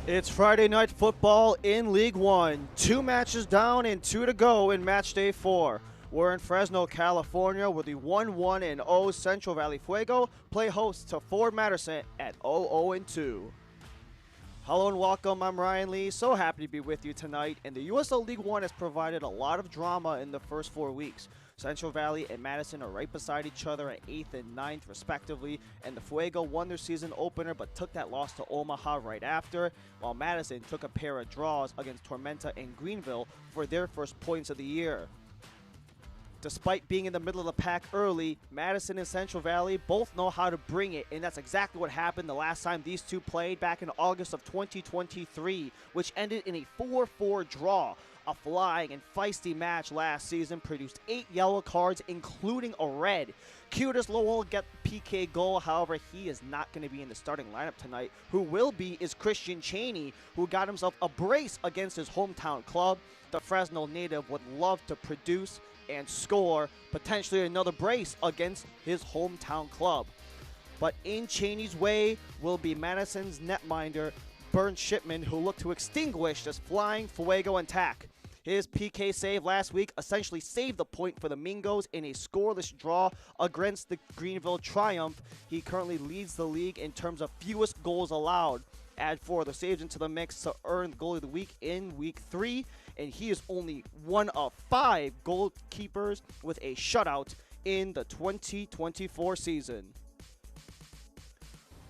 It's Friday night football in League One. 2 matches down and 2 to go in match day 4. We're in Fresno, California, where the 1-1-0 Central Valley Fuego play host to Ford Madison at 0-0-2. Hello and welcome, I'm Ryan Lee. So happy to be with you tonight. And the USL League One has provided a lot of drama in the first 4 weeks. Central Valley and Madison are right beside each other at 8th and 9th respectively, and the Fuego won their season opener but took that loss to Omaha right after, while Madison took a pair of draws against Tormenta and Greenville for their first points of the year. Despite being in the middle of the pack early, Madison and Central Valley both know how to bring it, and that's exactly what happened the last time these two played back in August of 2023, which ended in a 4-4 draw. A flying and feisty match last season produced 8 yellow cards, including a red. Curtis Lowell got PK goal, however, he is not going to be in the starting lineup tonight. Who will be is Christian Cheney, who got himself a brace against his hometown club. The Fresno native would love to produce and score potentially another brace against his hometown club. But in Cheney's way will be Madison's netminder, Bernd Shipman, who looked to extinguish this flying Fuego attack. His PK save last week essentially saved the point for the Mingos in a scoreless draw against the Greenville Triumph. He currently leads the league in terms of fewest goals allowed. Add 4 other saves into the mix to earn Goalie of the Week in Week 3, and he is only one of 5 goalkeepers with a shutout in the 2024 season.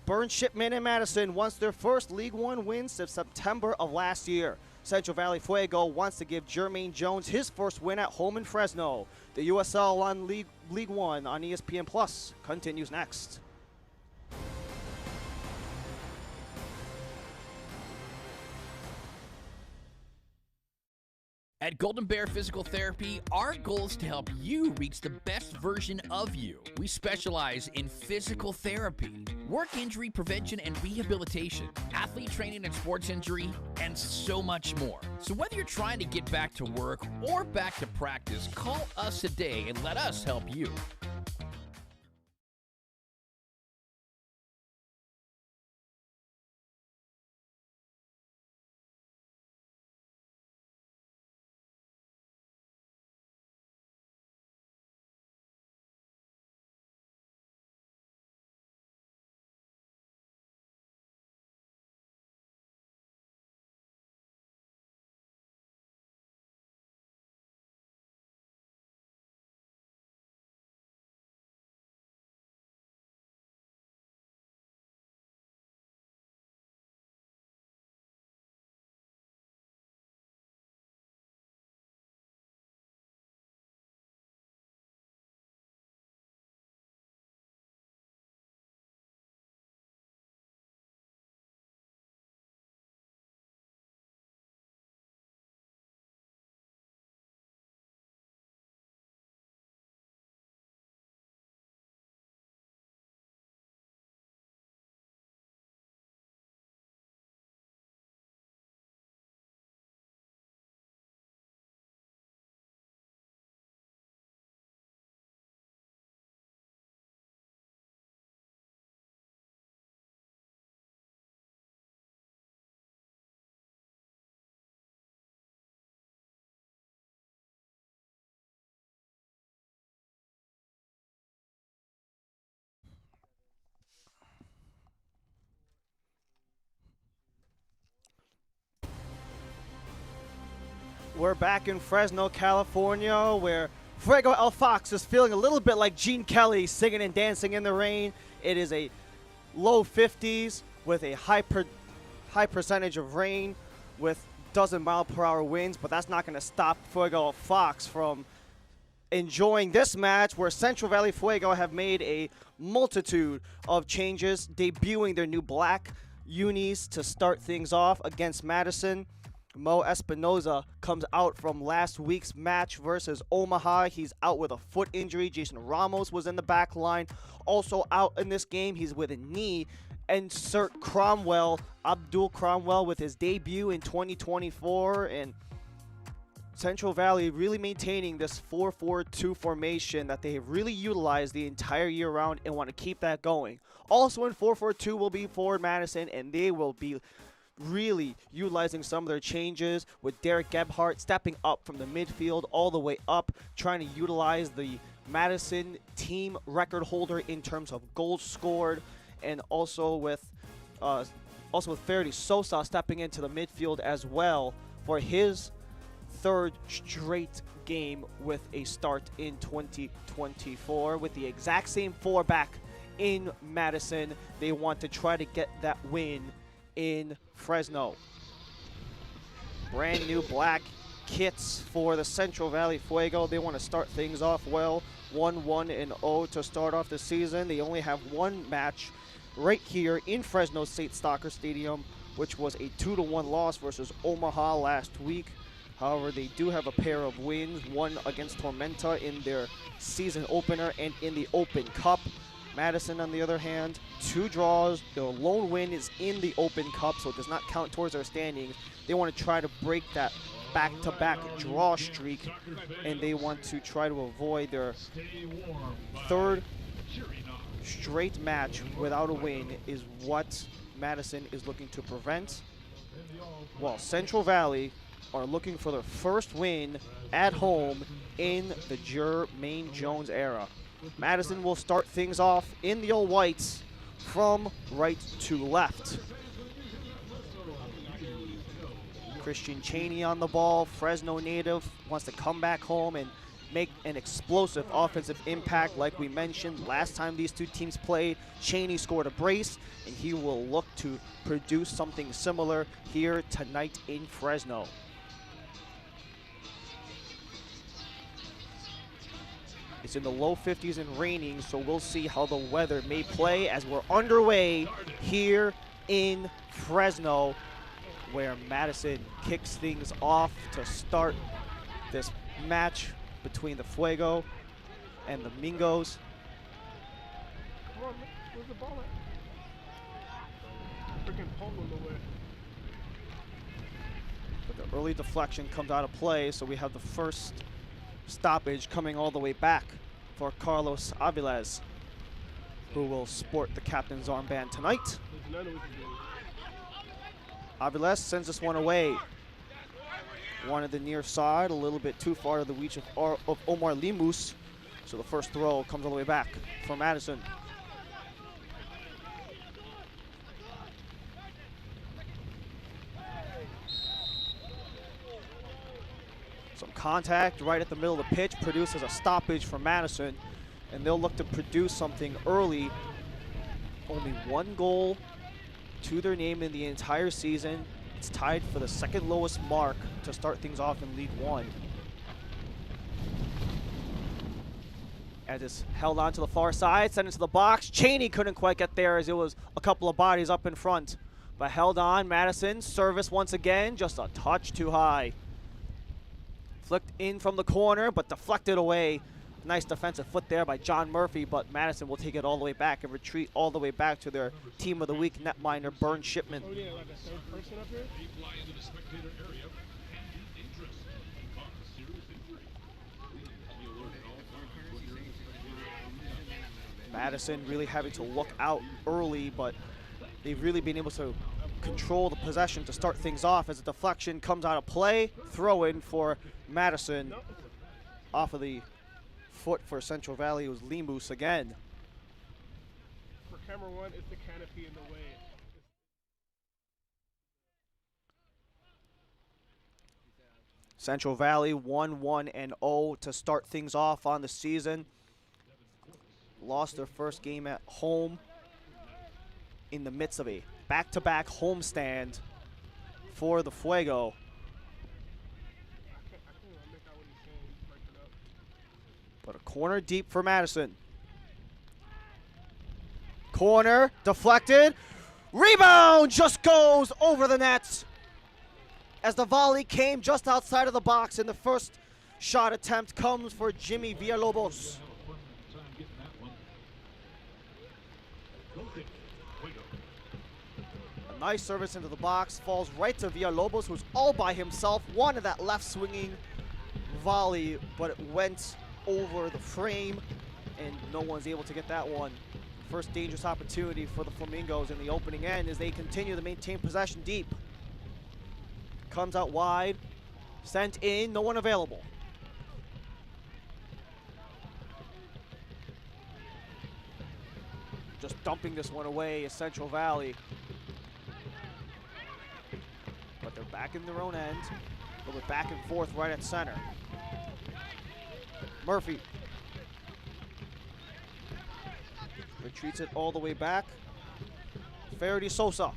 Bernd Shipman and Madison wants their first League One win since September of last year. Central Valley Fuego wants to give Jermaine Jones his first win at home in Fresno. The USL on League One on ESPN Plus continues next. At Golden Bear Physical Therapy, our goal is to help you reach the best version of you. We specialize in physical therapy, work injury prevention and rehabilitation, athlete training and sports injury, and so much more. So whether you're trying to get back to work or back to practice, call us today and let us help you. We're back in Fresno, California, where Fuego El Fox is feeling a little bit like Gene Kelly singing and dancing in the rain. It is a low 50s with a high percentage of rain with dozen-mile-per-hour winds, but that's not going to stop Fuego El Fox from enjoying this match where Central Valley Fuego have made a multitude of changes, debuting their new black unis to start things off against Madison. Mo Espinoza comes out from last week's match versus Omaha. He's out with a foot injury. Jason Ramos was in the back line. Also out in this game, he's with a knee. Insert Abdul Cromwell with his debut in 2024. And Central Valley really maintaining this 4-4-2 formation that they have really utilized the entire year round and want to keep that going. Also in 4-4-2 will be Ford Madison, and they will be really utilizing some of their changes with Derek Gebhardt stepping up from the midfield all the way up, trying to utilize the Madison team record holder in terms of goals scored, and also with Faraday Sosa stepping into the midfield as well for his third straight game with a start in 2024 with the exact same four back in Madison. They want to try to get that win in Fresno. Brand new black kits for the Central Valley Fuego. They want to start things off well. 1-1-0 to start off the season. They only have one match right here in Fresno State Soccer Stadium, which was a 2-1 loss versus Omaha last week. However, they do have a pair of wins, one against Tormenta in their season opener and in the Open Cup. Madison, on the other hand, 2 draws. Their lone win is in the Open Cup, so it does not count towards their standings. They want to try to break that back-to-back draw streak, and they want to try to avoid their third straight match without a win is what Madison is looking to prevent, while Central Valley are looking for their first win at home in the Jermaine Jones era. Madison will start things off in the All Whites from right to left. Christian Cheney on the ball. Fresno native wants to come back home and make an explosive offensive impact like we mentioned last time these two teams played. Cheney scored a brace, and he will look to produce something similar here tonight in Fresno. It's in the low 50s and raining, so we'll see how the weather may play as we're underway here in Fresno, where Madison kicks things off to start this match between the Fuego and the Mingos. Come on, where's the ball at? Freaking pole in the way. But the early deflection comes out of play, so we have the first stoppage coming all the way back for Carlos Aviles, who will sport the captain's armband tonight. Aviles sends this one away. One at the near side, a little bit too far to the reach of Omar Limus. So the first throw comes all the way back for Madison. Some contact right at the middle of the pitch produces a stoppage for Madison, and they'll look to produce something early. Only one goal to their name in the entire season. It's tied for the second lowest mark to start things off in League One. As it's held on to the far side, sent into the box. Cheney couldn't quite get there as it was a couple of bodies up in front. But held on, Madison, service once again, just a touch too high. Flicked in from the corner, but deflected away. Nice defensive foot there by John Murphy, but Madison will take it all the way back and retreat all the way back to their team of the week netminder, Burn Shipman. Oh yeah, like a third person up here? Madison really having to look out early, but they've really been able to control the possession to start things off as a deflection comes out of play. Throw in for Madison off of the foot for Central Valley. It was Limus again. For camera one, it's the canopy in the way. Central Valley 1-1-0 to start things off on the season. Lost their first game at home in the midst of a back-to-back homestand for the Fuego. But a corner deep for Madison. Corner, deflected. Rebound just goes over the net as the volley came just outside of the box, and the first shot attempt comes for Jimmy Villalobos. A nice service into the box, falls right to Villalobos, who's all by himself. Wanted that left swinging volley, but it went over the frame, and no one's able to get that one. First dangerous opportunity for the Flamingos in the opening end as they continue to maintain possession deep. Comes out wide. Sent in. No one available. Just dumping this one away is Central Valley. But they're back in their own end. A little bit back and forth right at center. Murphy. Retreats it all the way back. Faraday Sosa.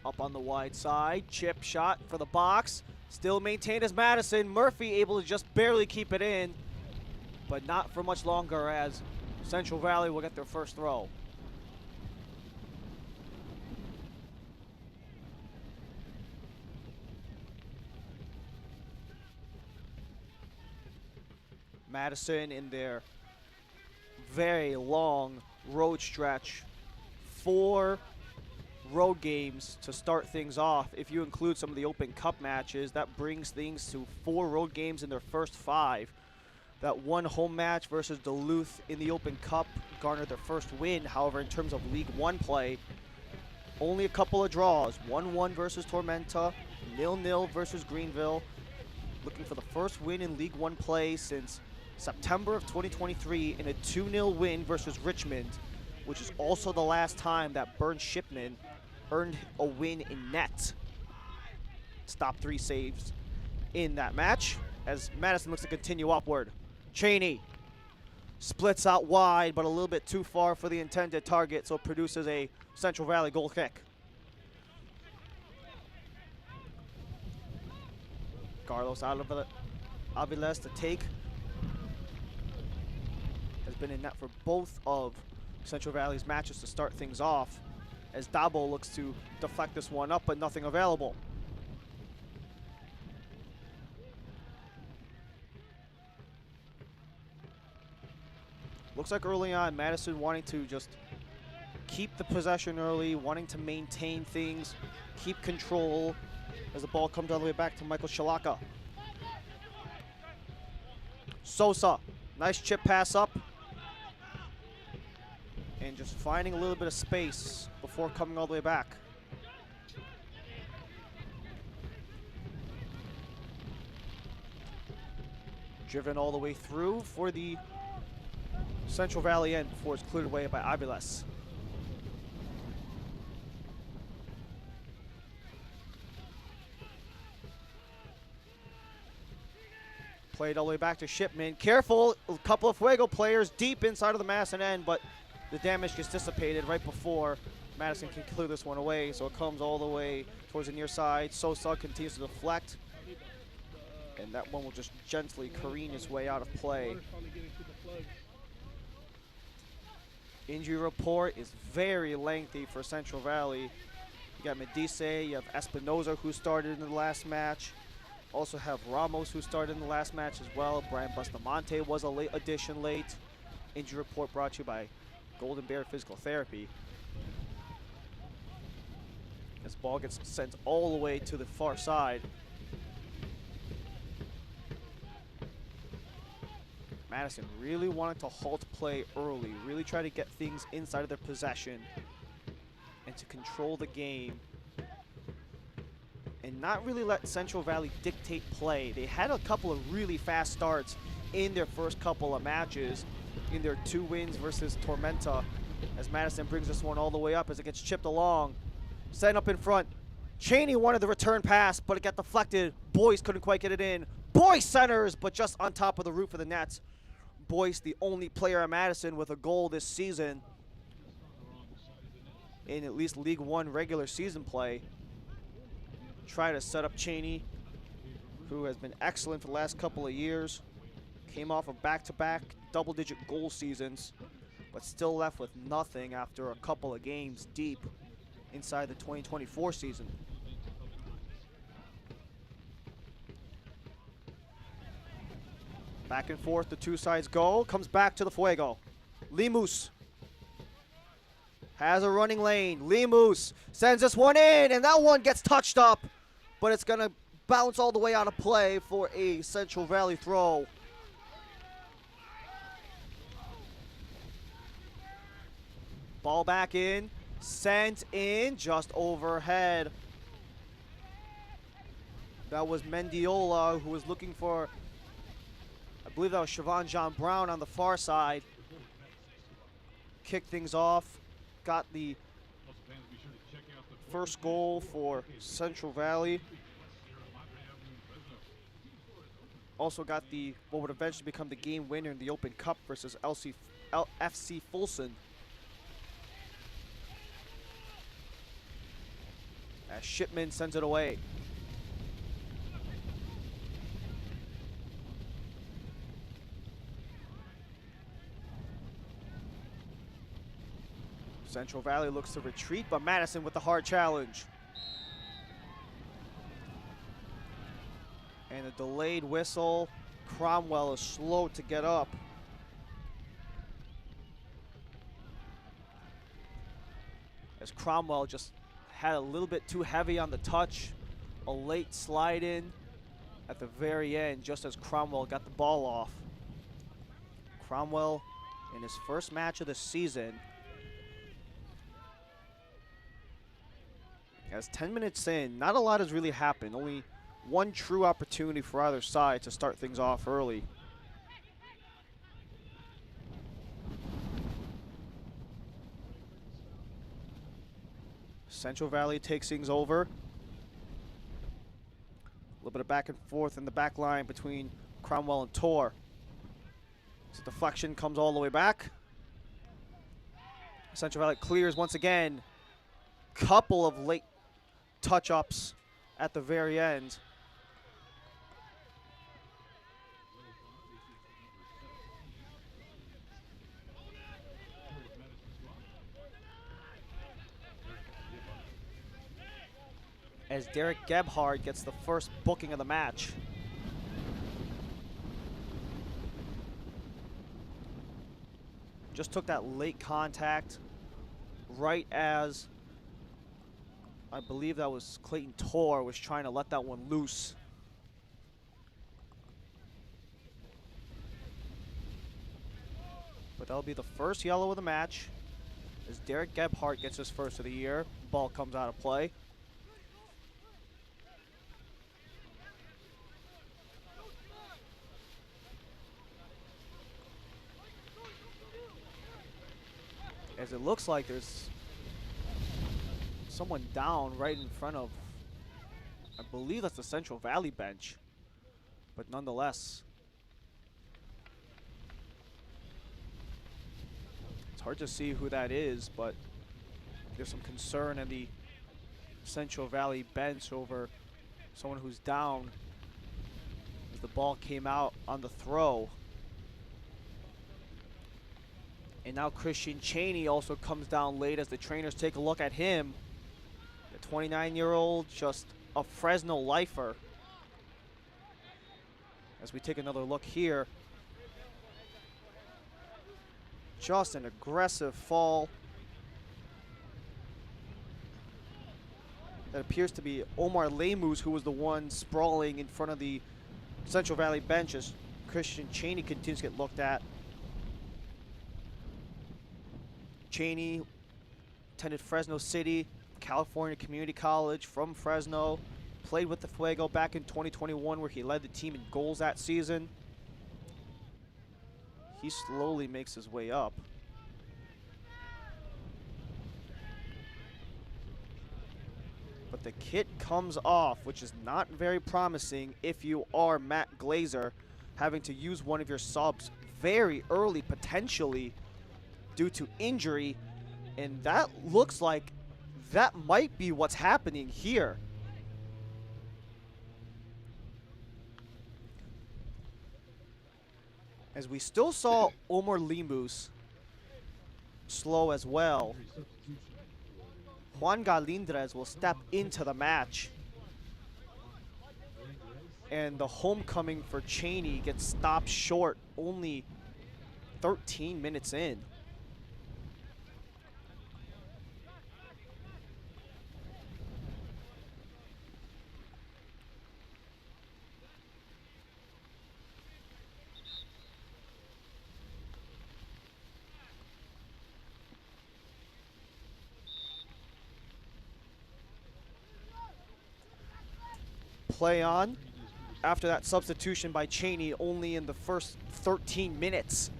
Up on the wide side, chip shot for the box. Still maintained as Madison. Murphy able to just barely keep it in, but not for much longer as Central Valley will get their first throw. Madison in their very long road stretch. 4 road games to start things off. If you include some of the Open Cup matches, that brings things to 4 road games in their first 5. That one home match versus Duluth in the Open Cup garnered their first win. However, in terms of League One play, only a couple of draws. 1-1 versus Tormenta, 0-0 versus Greenville. Looking for the first win in League One play since September of 2023 in a 2-0 win versus Richmond, which is also the last time that Burn Shipman earned a win in net. Stopped 3 saves in that match as Madison looks to continue upward. Cheney splits out wide, but a little bit too far for the intended target, so it produces a Central Valley goal kick. Carlos Aviles to take. Has been in net for both of Central Valley's matches to start things off, as Dabo looks to deflect this one up, but nothing available. Looks like early on, Madison wanting to just keep the possession early, wanting to maintain things, keep control, as the ball comes all the way back to Michael Shalaka. Sosa, nice chip pass up. And just finding a little bit of space before coming all the way back. Driven all the way through for the Central Valley end before it's cleared away by Aviles. Played all the way back to Shipman. Careful, a couple of Fuego players deep inside of the Madison end, but the damage gets dissipated right before Madison can clear this one away, so it comes all the way towards the near side. Sosa continues to deflect, and that one will just gently careen his way out of play. Injury report is very lengthy for Central Valley. You got Medice, you have Espinoza, who started in the last match. Also have Ramos, who started in the last match as well. Brian Bustamante was a late addition late. Injury report brought to you by Golden Bear Physical Therapy. This ball gets sent all the way to the far side. Madison really wanted to halt play early, really try to get things inside of their possession and to control the game and not really let Central Valley dictate play. They had a couple of really fast starts in their first couple of matches in their 2 wins versus Tormenta, as Madison brings this one all the way up as it gets chipped along. Setting up in front. Cheney wanted the return pass, but it got deflected. Boyce couldn't quite get it in. Boyce centers, but just on top of the roof of the nets. Boyce, the only player at Madison with a goal this season in at least League One regular season play. Try to set up Cheney, who has been excellent for the last couple of years. Came off of back-to-back double-digit goal seasons, but still left with nothing after a couple of games deep inside the 2024 season. Back and forth, the 2 sides go. Comes back to the Fuego. Lemus has a running lane. Lemus sends this one in, and that one gets touched up, but it's going to bounce all the way out of play for a Central Valley throw. Ball back in, sent in, just overhead. That was Mendiola, who was looking for, I believe that was Siobhan John Brown on the far side. Kicked things off, got the first goal for Central Valley. Also got the what would eventually become the game winner in the Open Cup versus FC Fulson. As Shipman sends it away. Central Valley looks to retreat, but Madison with the hard challenge. And a delayed whistle. Cromwell is slow to get up. As Cromwell just had a little bit too heavy on the touch. A late slide in at the very end, just as Cromwell got the ball off. Cromwell in his first match of the season. As 10 minutes in, not a lot has really happened. Only one true opportunity for either side to start things off early. Central Valley takes things over. A little bit of back and forth in the back line between Cromwell and Tor. So deflection comes all the way back. Central Valley clears once again. Couple of late touch-ups at the very end. As Derek Gebhard gets the first booking of the match. Just took that late contact right as I believe that was Clayton Tor was trying to let that one loose. But that'll be the first yellow of the match as Derek Gebhart gets his first of the year. Ball comes out of play. As it looks like there's someone down right in front of, I believe that's the Central Valley bench, but nonetheless, it's hard to see who that is, but there's some concern in the Central Valley bench over someone who's down as the ball came out on the throw. And now Christian Cheney also comes down late as the trainers take a look at him. The 29-year-old, just a Fresno lifer. As we take another look here. Just an aggressive fall. That appears to be Omar Lemus, who was the one sprawling in front of the Central Valley bench as Christian Cheney continues to get looked at. Cheney attended Fresno City, California Community College from Fresno, played with the Fuego back in 2021 where he led the team in goals that season. He slowly makes his way up. But the kit comes off, which is not very promising if you are Matt Glazer, having to use one of your subs very early, potentially, due to injury, and that looks like that might be what's happening here. As we still saw Omar Lemus slow as well. Juan Galindres will step into the match. And the homecoming for Cheney gets stopped short, only 13 minutes in. play on after that substitution by Cheney only in the first 13 minutes.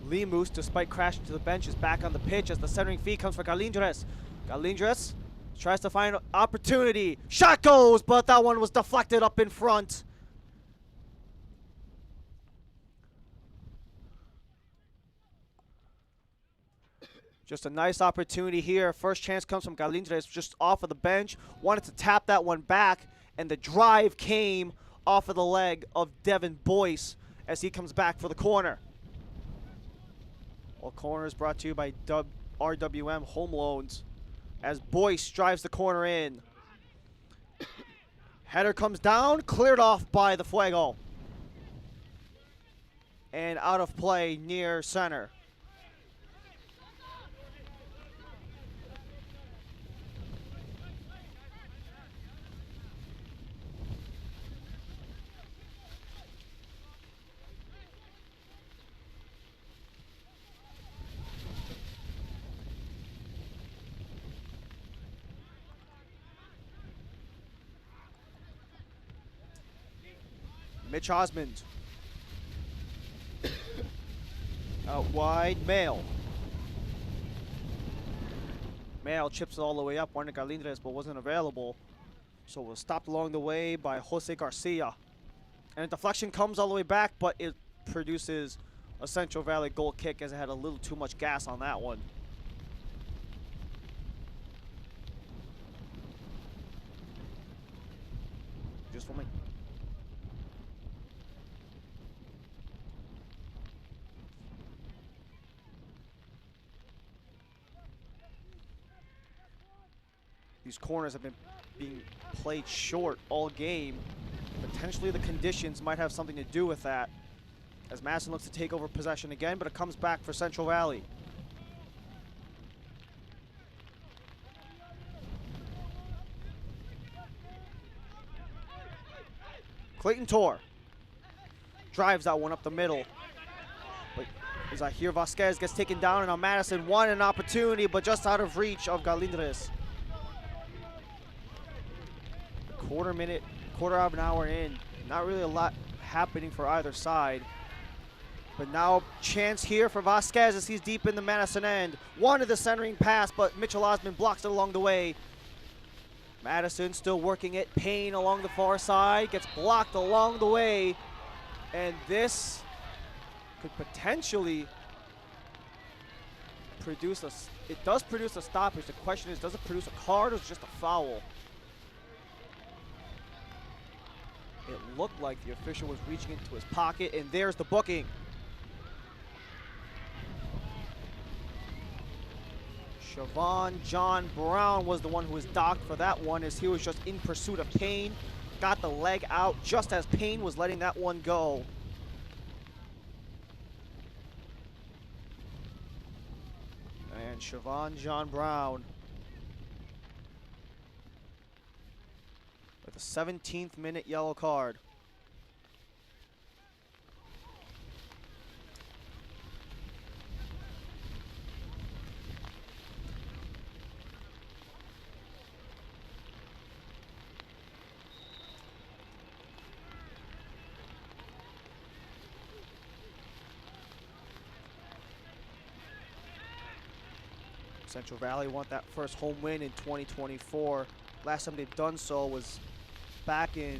Lemus, despite crashing to the bench, is back on the pitch as the centering feed comes for Galindres. Galindres tries to find an opportunity. Shot goes, but that one was deflected up in front. Just a nice opportunity here. First chance comes from Galindres just off of the bench. Wanted to tap that one back, and the drive came off of the leg of Devin Boyce as he comes back for the corner. All corners brought to you by RWM Home Loans as Boyce drives the corner in. Header comes down, cleared off by the Fuego. And out of play near center. Mitch Osmond. Out wide, Mail. Mail chips it all the way up, wanted Galindres, but wasn't available. So was stopped along the way by Jose Garcia. And a deflection comes all the way back, but it produces a Central Valley goal kick as it had a little too much gas on that one. Just for me. These corners have been being played short all game. Potentially the conditions might have something to do with that, as Madison looks to take over possession again, but it comes back for Central Valley. Clayton Torr drives that one up the middle. But as I hear Vasquez gets taken down, and now Madison won an opportunity, but just out of reach of Galindres. Quarter of an hour in, not really a lot happening for either side. But now chance here for Vasquez as he's deep in the Madison end. Wanted the centering pass, but Mitchell Osmond blocks it along the way. Madison still working it. Payne along the far side, gets blocked along the way. And this could potentially produce it does produce a stoppage. The question is, does it produce a card or is it just a foul? It looked like the official was reaching into his pocket, and there's the booking. Siobhan John Brown was the one who was docked for that one, as he was just in pursuit of Payne. Got the leg out just as Payne was letting that one go. And Siobhan John Brown with a 17th minute yellow card. Central Valley want that first home win in 2024. Last time they've done so was back in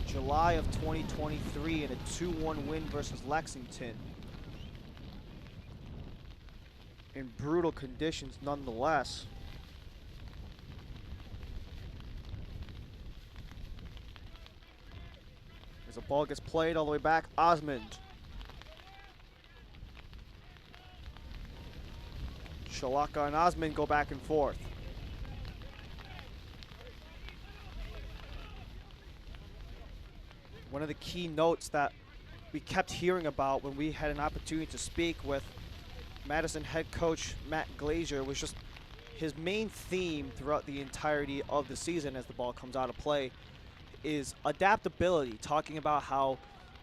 July of 2023 in a 2-1 win versus Lexington. In brutal conditions nonetheless. As the ball gets played all the way back, Osmond. Shalaka and Osmond go back and forth. One of the key notes that we kept hearing about when we had an opportunity to speak with Madison head coach Matt Glazier was just his main theme throughout the entirety of the season as the ball comes out of play is adaptability, talking about how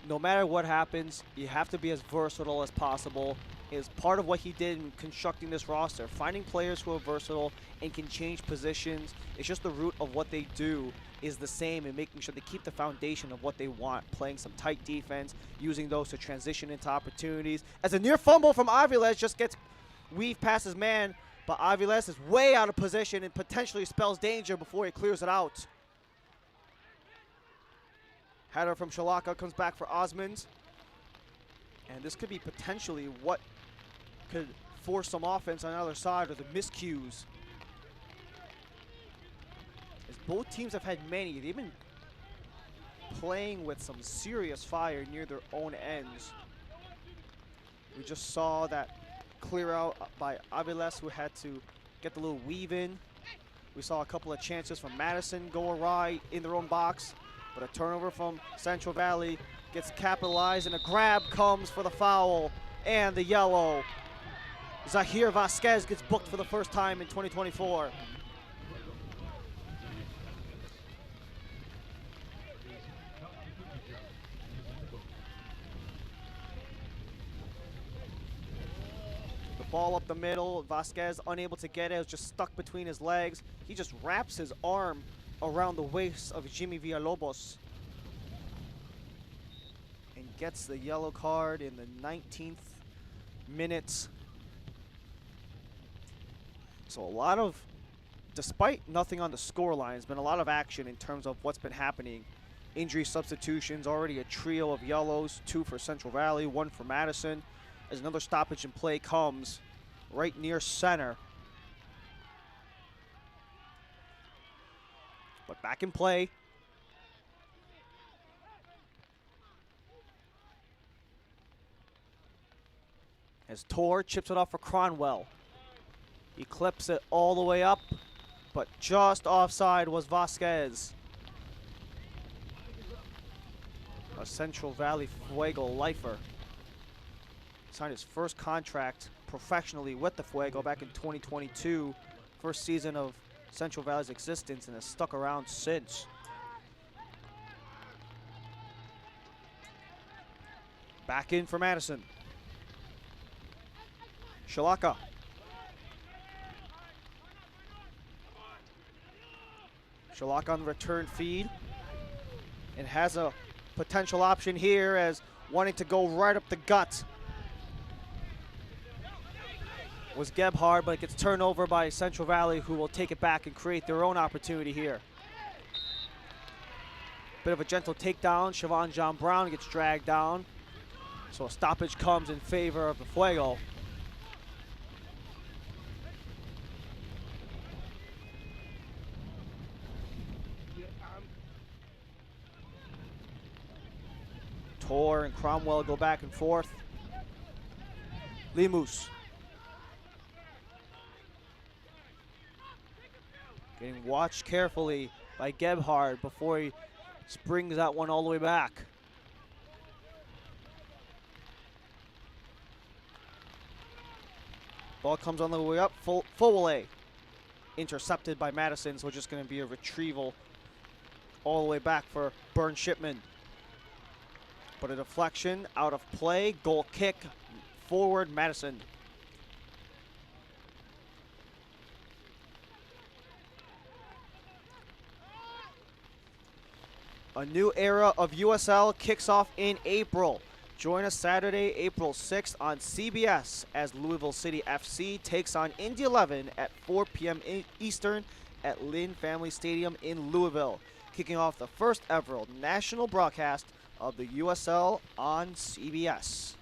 no matter what happens, you have to be as versatile as possible. is part of what he did in constructing this roster. Finding players who are versatile and can change positions. It's just the root of what they do is the same, and making sure they keep the foundation of what they want. Playing some tight defense, using those to transition into opportunities. As a near fumble from Aviles just gets weaved past his man, but Aviles is way out of position and potentially spells danger before he clears it out. Header from Shalaka comes back for Osmond. And this could be potentially what could force some offense on the other side, or the miscues. As both teams have had many, they've been playing with some serious fire near their own ends. We just saw that clear out by Aviles, who had to get the little weave in. We saw a couple of chances from Madison go awry in their own box, but a turnover from Central Valley gets capitalized, and a grab comes for the foul and the yellow. Zahir Vasquez gets booked for the first time in 2024. The ball up the middle, Vasquez unable to get it, it was just stuck between his legs. He just wraps his arm around the waist of Jimmy Villalobos and gets the yellow card in the 19th minute. So a lot of, despite nothing on the scoreline, there's been a lot of action in terms of what's been happening. Injury substitutions, already a trio of yellows, 2 for Central Valley, 1 for Madison, as another stoppage in play comes right near center. But back in play. As Tor chips it off for Cronwell. He clips it all the way up, but just offside was Vasquez. A Central Valley Fuego lifer. Signed his first contract professionally with the Fuego back in 2022. First season of Central Valley's existence, and has stuck around since. Back in for Madison. Shalaka. Shalaka on the return feed, and has a potential option here as wanting to go right up the gut was Gebhard, but it gets turned over by Central Valley, who will take it back and create their own opportunity here. Bit of a gentle takedown. Siobhan John Brown gets dragged down. So a stoppage comes in favor of the Fuego. Tor and Cromwell go back and forth. Lemus. Getting watched carefully by Gebhard before he springs that one all the way back. Ball comes on the way up, full away. Intercepted by Madison, so it's just going to be a retrieval all the way back for Burn Shipman. But a deflection, out of play, goal kick, forward Madison. A new era of USL kicks off in April. Join us Saturday, April 6th on CBS as Louisville City FC takes on Indy 11 at 4 p.m. Eastern at Lynn Family Stadium in Louisville, kicking off the first ever national broadcast of the USL on CBS.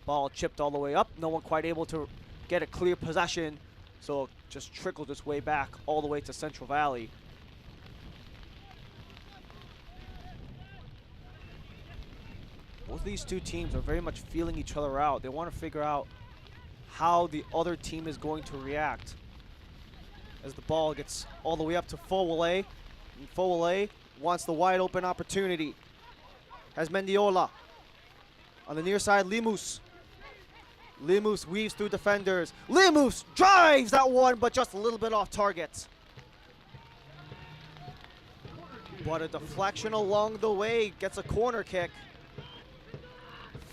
Ball chipped all the way up. No one quite able to get a clear possession, so it just trickled its way back all the way to Central Valley. Both of these two teams are very much feeling each other out. They want to figure out how the other team is going to react. As the ball gets all the way up to Fowale. And Fowale wants the wide open opportunity. Has Mendiola. On the near side, Lemus. Lemus weaves through defenders. Lemus drives that one, but just a little bit off target. But a deflection along the way gets a corner kick.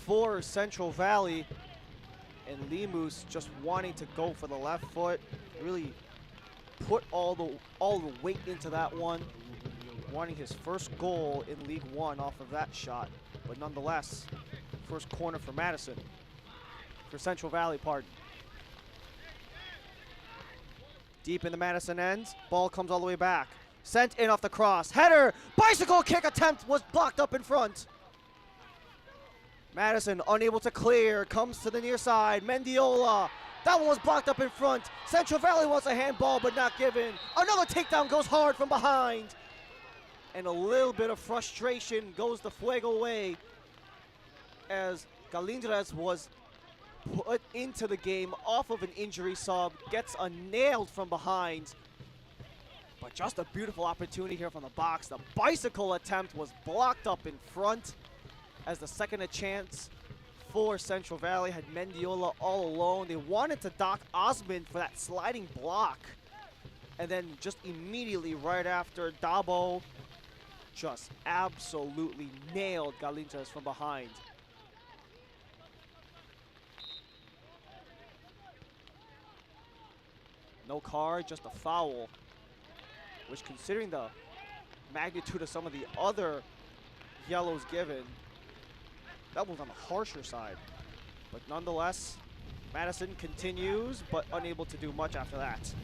for Central Valley. And Lemus just wanting to go for the left foot, really put all the weight into that one, wanting his first goal in League One off of that shot. But nonetheless, first corner for Madison, for Central Valley, pardon. Deep in the Madison end, ball comes all the way back. Sent in off the cross, header, bicycle kick attempt was blocked up in front. Madison unable to clear, comes to the near side, Mendiola. That one was blocked up in front. Central Valley wants a handball, but not given. Another takedown goes hard from behind. And a little bit of frustration goes the Fuego way as Galindres was put into the game off of an injury sub, gets a nailed from behind. But just a beautiful opportunity here from the box. The bicycle attempt was blocked up in front as the second chance for Central Valley had Mendiola all alone. They wanted to dock Osmond for that sliding block. And then just immediately right after, Dabo just absolutely nailed Galindres from behind. No card, just a foul, which considering the magnitude of some of the other yellows given, that was on the harsher side. But nonetheless, Madison continues, but unable to do much after that.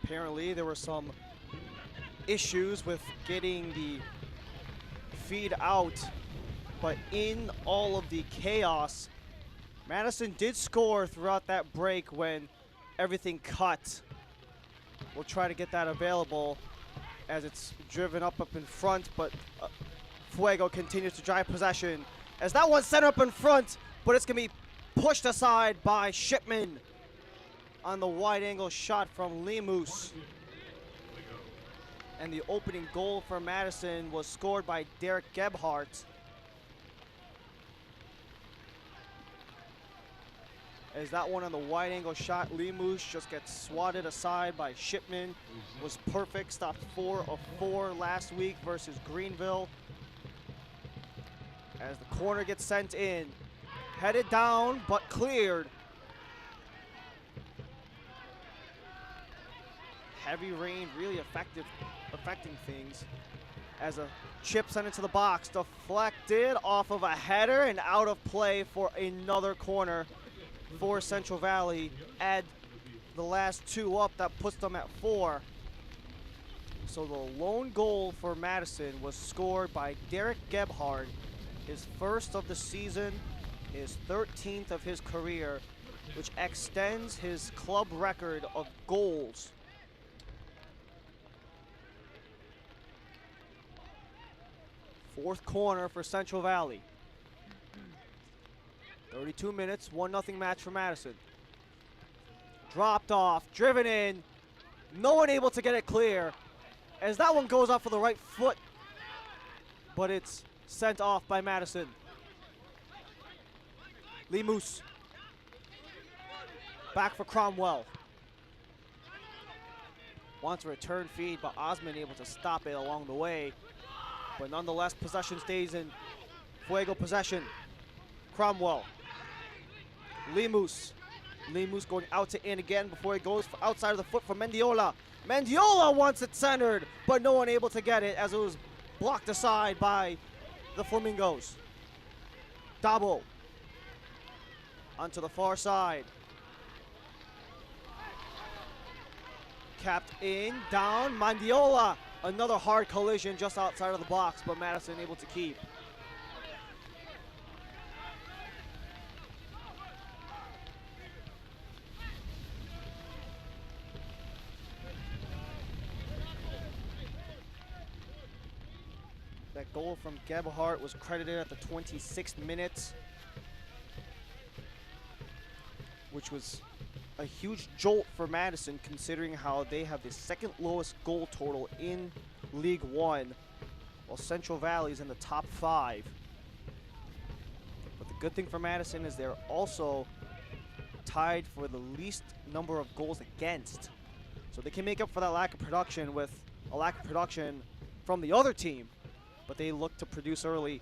Apparently there were some issues with getting the feed out, but in all of the chaos, Madison did score throughout that break when everything cut. We'll try to get that available as it's driven up in front, but Fuego continues to drive possession as that one's sent up in front, but it's gonna be pushed aside by Shipman on the wide angle shot from Lemus. And the opening goal for Madison was scored by Derek Gebhardt. As that one on the wide angle shot, Lemus just gets swatted aside by Shipman. Was perfect, stopped 4 of 4 last week versus Greenville. As the corner gets sent in, headed down but cleared. Heavy rain really affecting things as a chip sent into the box, deflected off of a header and out of play for another corner for Central Valley. Add the last 2 up, that puts them at 4. So the lone goal for Madison was scored by Derek Gebhardt, his first of the season, his 13th of his career, which extends his club record of goals. Fourth corner for Central Valley. 32 minutes, 1-0 match for Madison. Dropped off, driven in, no one able to get it clear as that one goes off for the right foot, but it's sent off by Madison. Lemus. Back for Cromwell. Wants a return feed, but Osman able to stop it along the way. But nonetheless, possession stays in Fuego possession. Cromwell. Lemus. Lemus going out to in again before he goes for outside of the foot for Mendiola. Mendiola wants it centered, but no one able to get it as it was blocked aside by the Flamingos. Dabo. Onto the far side. Capped in, down, Mendiola. Another hard collision just outside of the box, but Madison able to keep. That goal from Gebhardt was credited at the 26th minute, which was a huge jolt for Madison considering how they have the second lowest goal total in League One, while Central Valley is in the top 5. But the good thing for Madison is they're also tied for the least number of goals against. So they can make up for that lack of production with a lack of production from the other team, but they look to produce early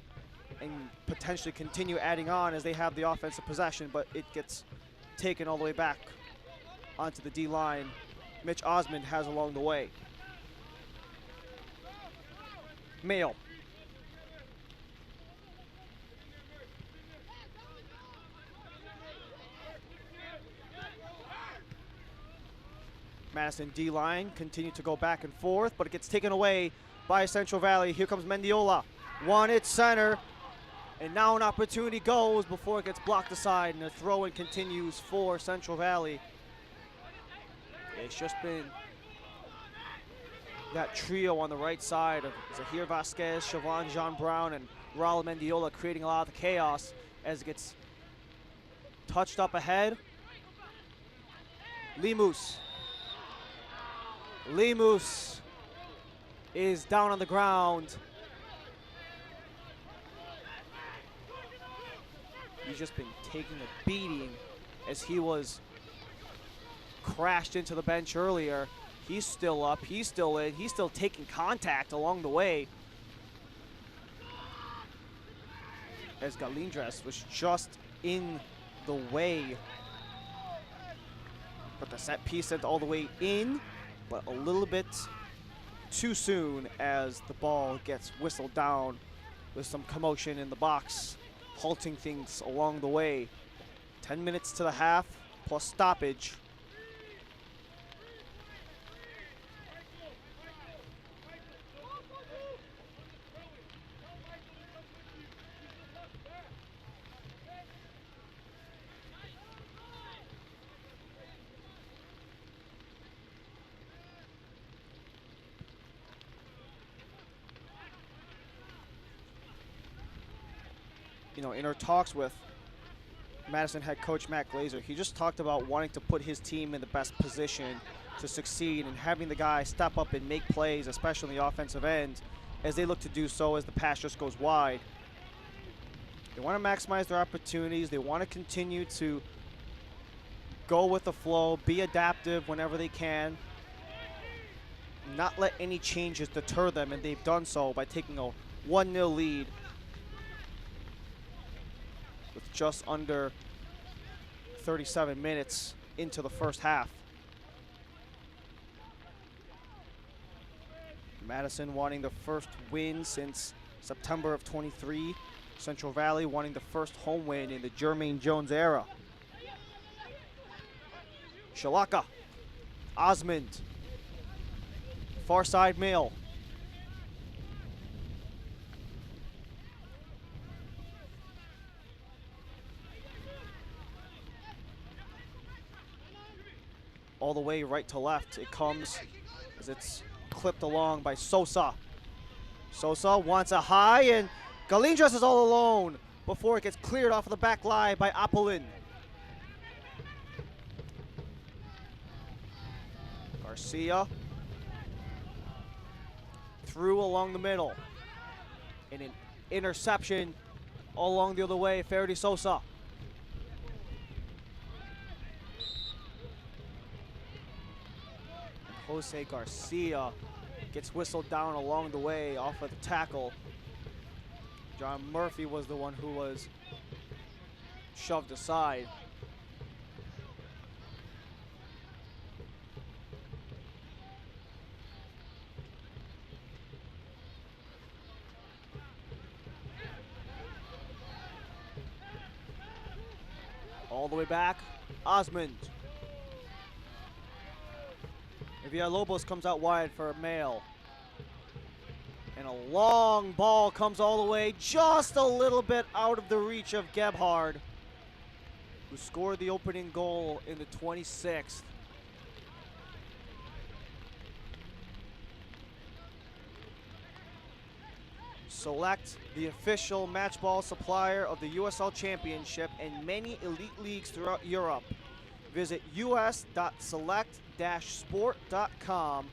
and potentially continue adding on as they have the offensive possession, but it gets taken all the way back onto the D-line. Mitch Osmond has along the way. Mayo. Madison D-line continue to go back and forth, but it gets taken away by Central Valley. Here comes Mendiola. Wanted center. And now an opportunity goes before it gets blocked aside, and the throw-in continues for Central Valley. It's just been that trio on the right side of Zahir Vasquez, Siobhan Jean Brown, and Raul Mendiola creating a lot of the chaos as it gets touched up ahead. Lemus. Lemus is down on the ground. He's just been taking a beating as he was crashed into the bench earlier. He's still up, he's still in, he's still taking contact along the way. As Galindres was just in the way. But the set piece sent all the way in, but a little bit too soon as the ball gets whistled down with some commotion in the box, halting things along the way. 10 minutes to the half plus stoppage. in our talks with Madison head coach Matt Glazer, he just talked about wanting to put his team in the best position to succeed and having the guys step up and make plays, especially on the offensive end, as they look to do so as the pass just goes wide. They want to maximize their opportunities. They want to continue to go with the flow, be adaptive whenever they can, not let any changes deter them, and they've done so by taking a 1-0 lead with just under 37 minutes into the first half. Madison wanting the first win since September of 23. Central Valley wanting the first home win in the Jermaine Jones era. Shalaka, Osmond, far side Mail. All the way right to left it comes as it's clipped along by Sosa. Sosa wants a high, and Galindras is all alone before it gets cleared off of the back line by Apollin. Garcia through along the middle, and an interception all along the other way, Faraday Sosa. Jose Garcia gets whistled down along the way off of the tackle. John Murphy was the one who was shoved aside. All the way back, Osmond. Villalobos comes out wide for Mail. And a long ball comes all the way, just a little bit out of the reach of Gebhard, who scored the opening goal in the 26th. Select, the official match ball supplier of the USL Championship and many elite leagues throughout Europe. Visit us.select-sport.com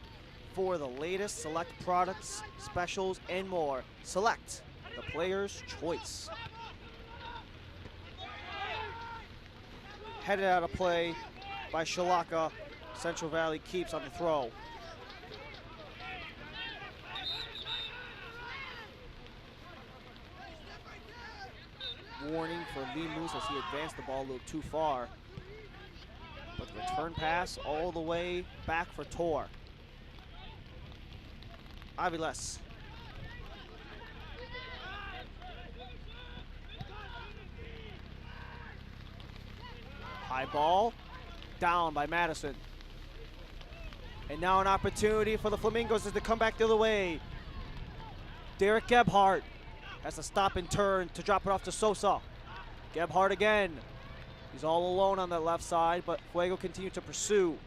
for the latest Select products, specials, and more. Select, the player's choice. Headed out of play by Shalaka. Central Valley keeps on the throw. Warning for Lee Moose as he advanced the ball a little too far. But the return pass all the way back for Tor. Aviles. High ball, down by Madison. And now an opportunity for the Flamingos as they come back the other way. Derek Gebhardt has to stop and turn to drop it off to Sosa. Gebhardt again. He's all alone on that left side, but Fuego continues to pursue.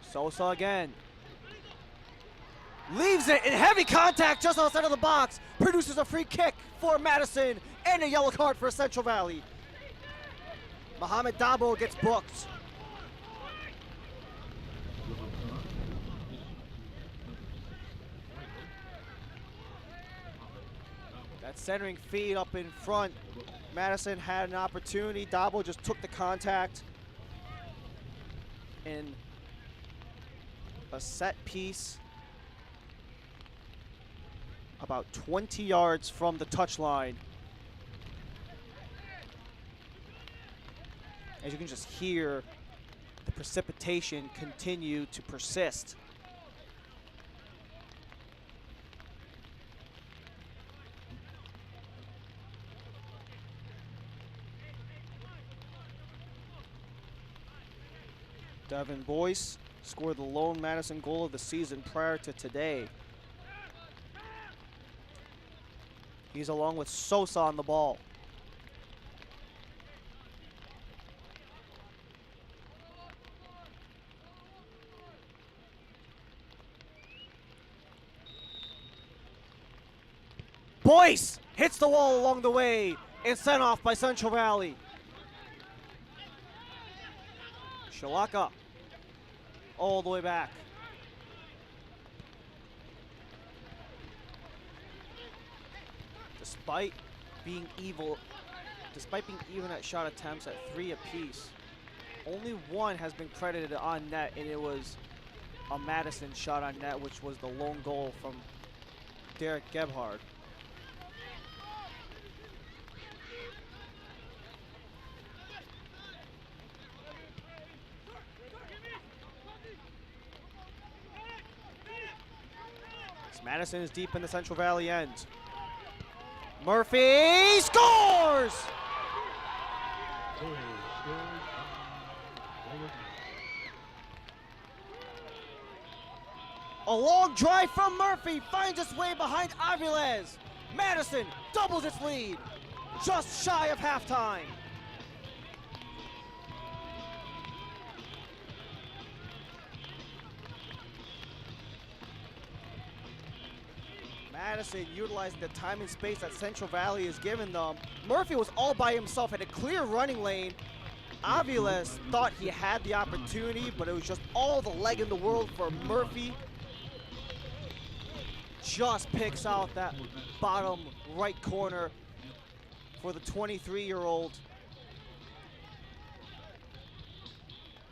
Sosa again. Leaves it in heavy contact just outside of the box. Produces a free kick for Madison and a yellow card for Central Valley. Mohamed Dabo gets booked. That centering feed up in front. Madison had an opportunity. Dabo just took the contact. And a set piece about 20 yards from the touchline. As you can just hear, the precipitation continue to persist. Devin Boyce scored the lone Madison goal of the season prior to today. He's along with Sosa on the ball. Boyce hits the wall along the way and sent off by Central Valley. Shalaka all the way back. Despite being even at shot attempts at 3 apiece, only one has been credited on net, and it was a Madison shot on net, which was the lone goal from Derek Gebhard. Madison is deep in the Central Valley end. Murphy scores! A long drive from Murphy finds its way behind Aviles. Madison doubles its lead, just shy of halftime. Madison utilizing the time and space that Central Valley has given them. Murphy was all by himself, had a clear running lane. Aviles thought he had the opportunity, but it was just all the leg in the world for Murphy. Just picks out that bottom right corner for the 23-year-old.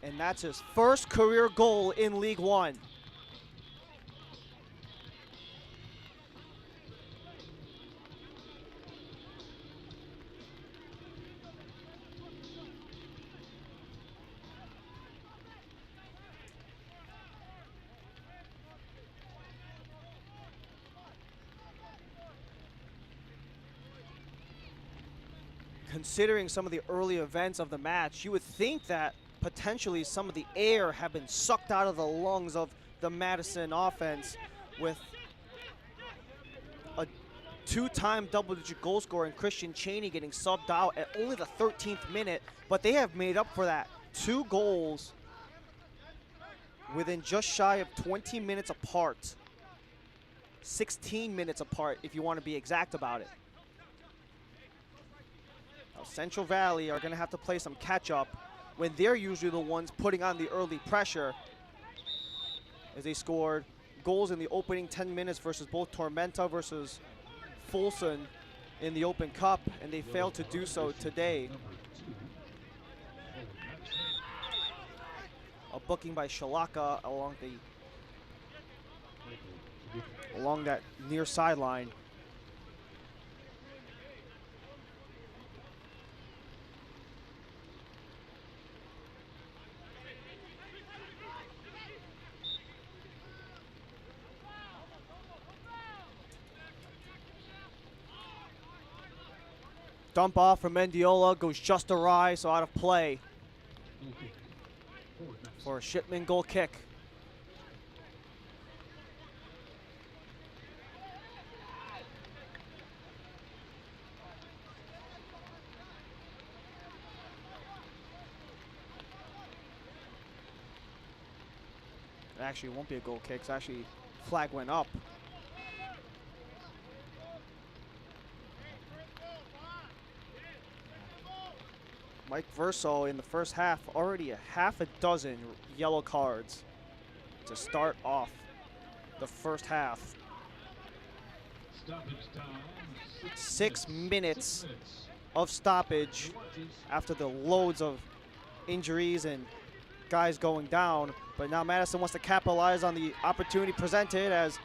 And that's his first career goal in League One. Considering some of the early events of the match, you would think that potentially some of the air had been sucked out of the lungs of the Madison offense, with a 2-time double-digit goal scorer in Christian Cheney getting subbed out at only the 13th minute, but they have made up for that. 2 goals within just shy of 20 minutes apart. 16 minutes apart if you want to be exact about it. Central Valley are going to have to play some catch-up when they're usually the ones putting on the early pressure, as they scored goals in the opening 10 minutes versus both Tormenta versus Folsom in the Open Cup, and they failed to do so today. A booking by Shalaka along that near sideline. Dump off from Mendiola, goes just awry, so out of play for a Shipman goal kick. It actually won't be a goal kick, so actually flag went up. Mike Verso in the first half, already a half a dozen yellow cards to start off the first half. 6 minutes of stoppage after the loads of injuries and guys going down. But now Madison wants to capitalize on the opportunity presented as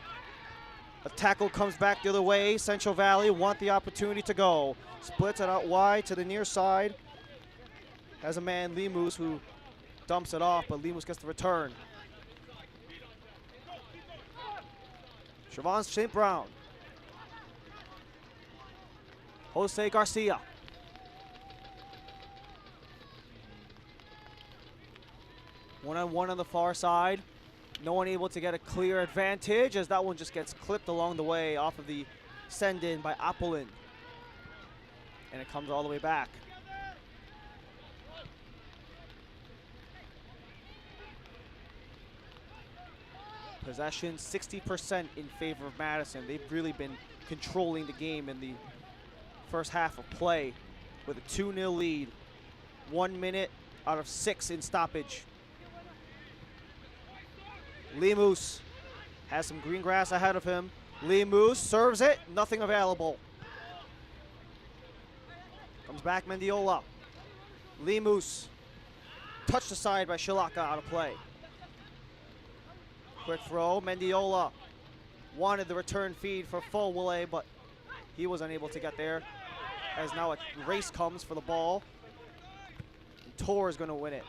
a tackle comes back the other way. Central Valley want the opportunity to go. Splits it out wide to the near side. Has a man, Lemus, who dumps it off, but Lemus gets the return. Siobhan St. Brown. Jose Garcia. One-on-one on the far side. No one able to get a clear advantage, as that one just gets clipped along the way off of the send-in by Apollin. And it comes all the way back. Possession 60% in favor of Madison. They've really been controlling the game in the first half of play with a 2-0 lead. 1 minute out of 6 in stoppage. Lemus has some green grass ahead of him. Lemus serves it, nothing available. Comes back Mendiola. Lemus touched aside by Shilaka, out of play. Quick throw, Mendiola wanted the return feed for Fuego, but he was unable to get there, as now a race comes for the ball. Tor is going to win it.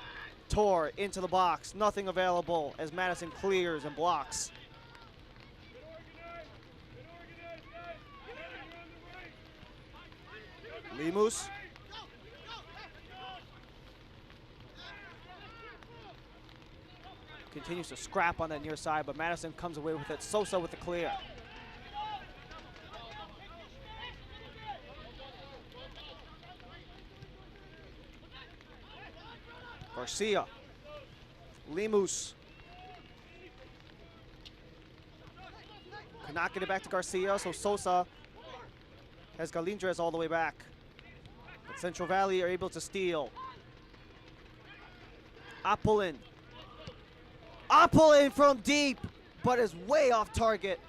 Tor into the box, nothing available as Madison clears and blocks. Lemus. Continues to scrap on that near side, but Madison comes away with it. Sosa with the clear. Garcia. Lemus. Could not get it back to Garcia, so Sosa has Galindres all the way back. But Central Valley are able to steal. Apolin. Apolin from deep, but is way off target.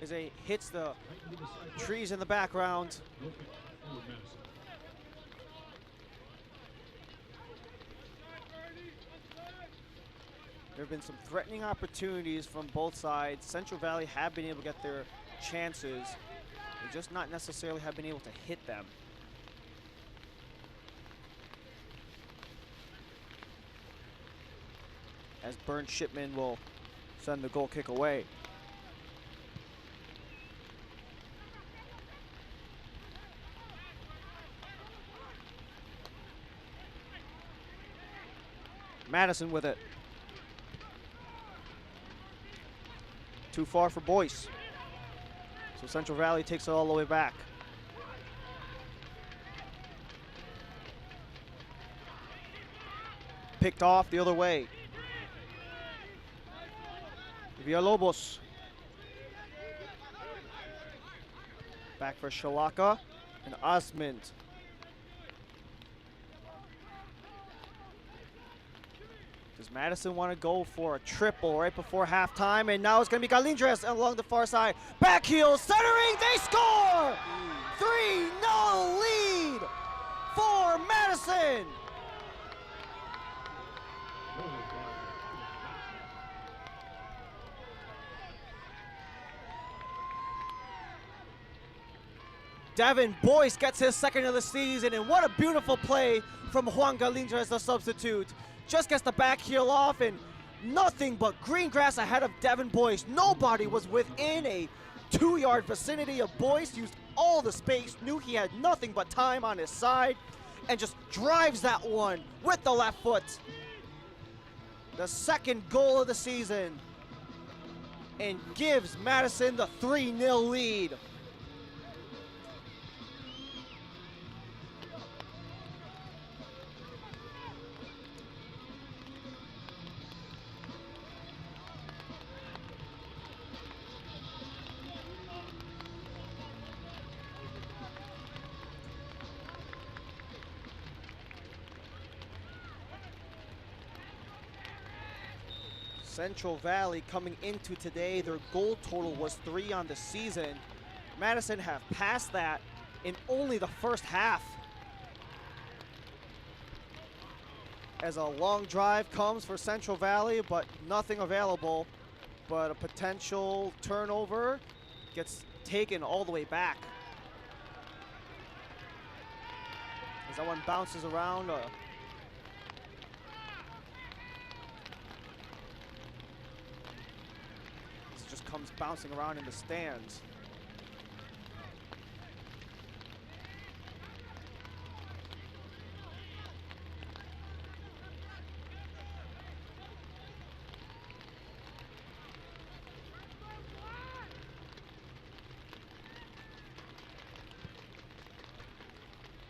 As he hits the trees in the background. There have been some threatening opportunities from both sides. Central Valley have been able to get their chances. They just not necessarily have been able to hit them. As Burn Shipman will send the goal kick away. Madison with it. Too far for Boyce. So Central Valley takes it all the way back. Picked off the other way. Villalobos. Back for Shalaka and Osmond. Does Madison want to go for a triple right before halftime? And now it's going to be Galindres along the far side. Back heel, centering, they score! 3-0 lead for Madison. Devin Boyce gets his second of the season, and what a beautiful play from Juan Galindres, the substitute. Just gets the back heel off, and nothing but green grass ahead of Devin Boyce. Nobody was within a 2-yard vicinity of Boyce, used all the space, knew he had nothing but time on his side, and just drives that one with the left foot. The second goal of the season, and gives Madison the 3-0 lead. Central Valley coming into today, their goal total was 3 on the season. Madison have passed that in only the first half. As a long drive comes for Central Valley, but nothing available. But a potential turnover gets taken all the way back. As that one bounces around. Just comes bouncing around in the stands.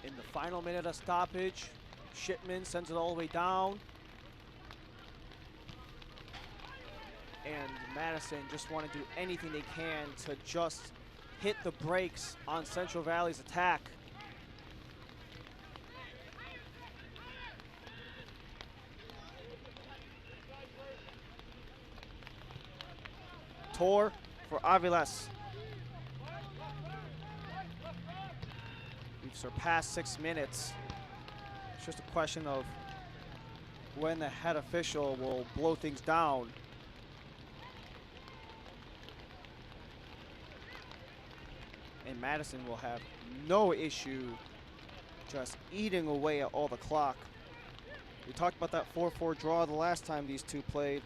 In the final minute of stoppage, Shipman sends it all the way down. and Madison just want to do anything they can to just hit the brakes on Central Valley's attack. Tor for Aviles. We've surpassed 6 minutes. It's just a question of when the head official will blow things down. And Madison will have no issue just eating away at all the clock. We talked about that 4-4 draw the last time these two played.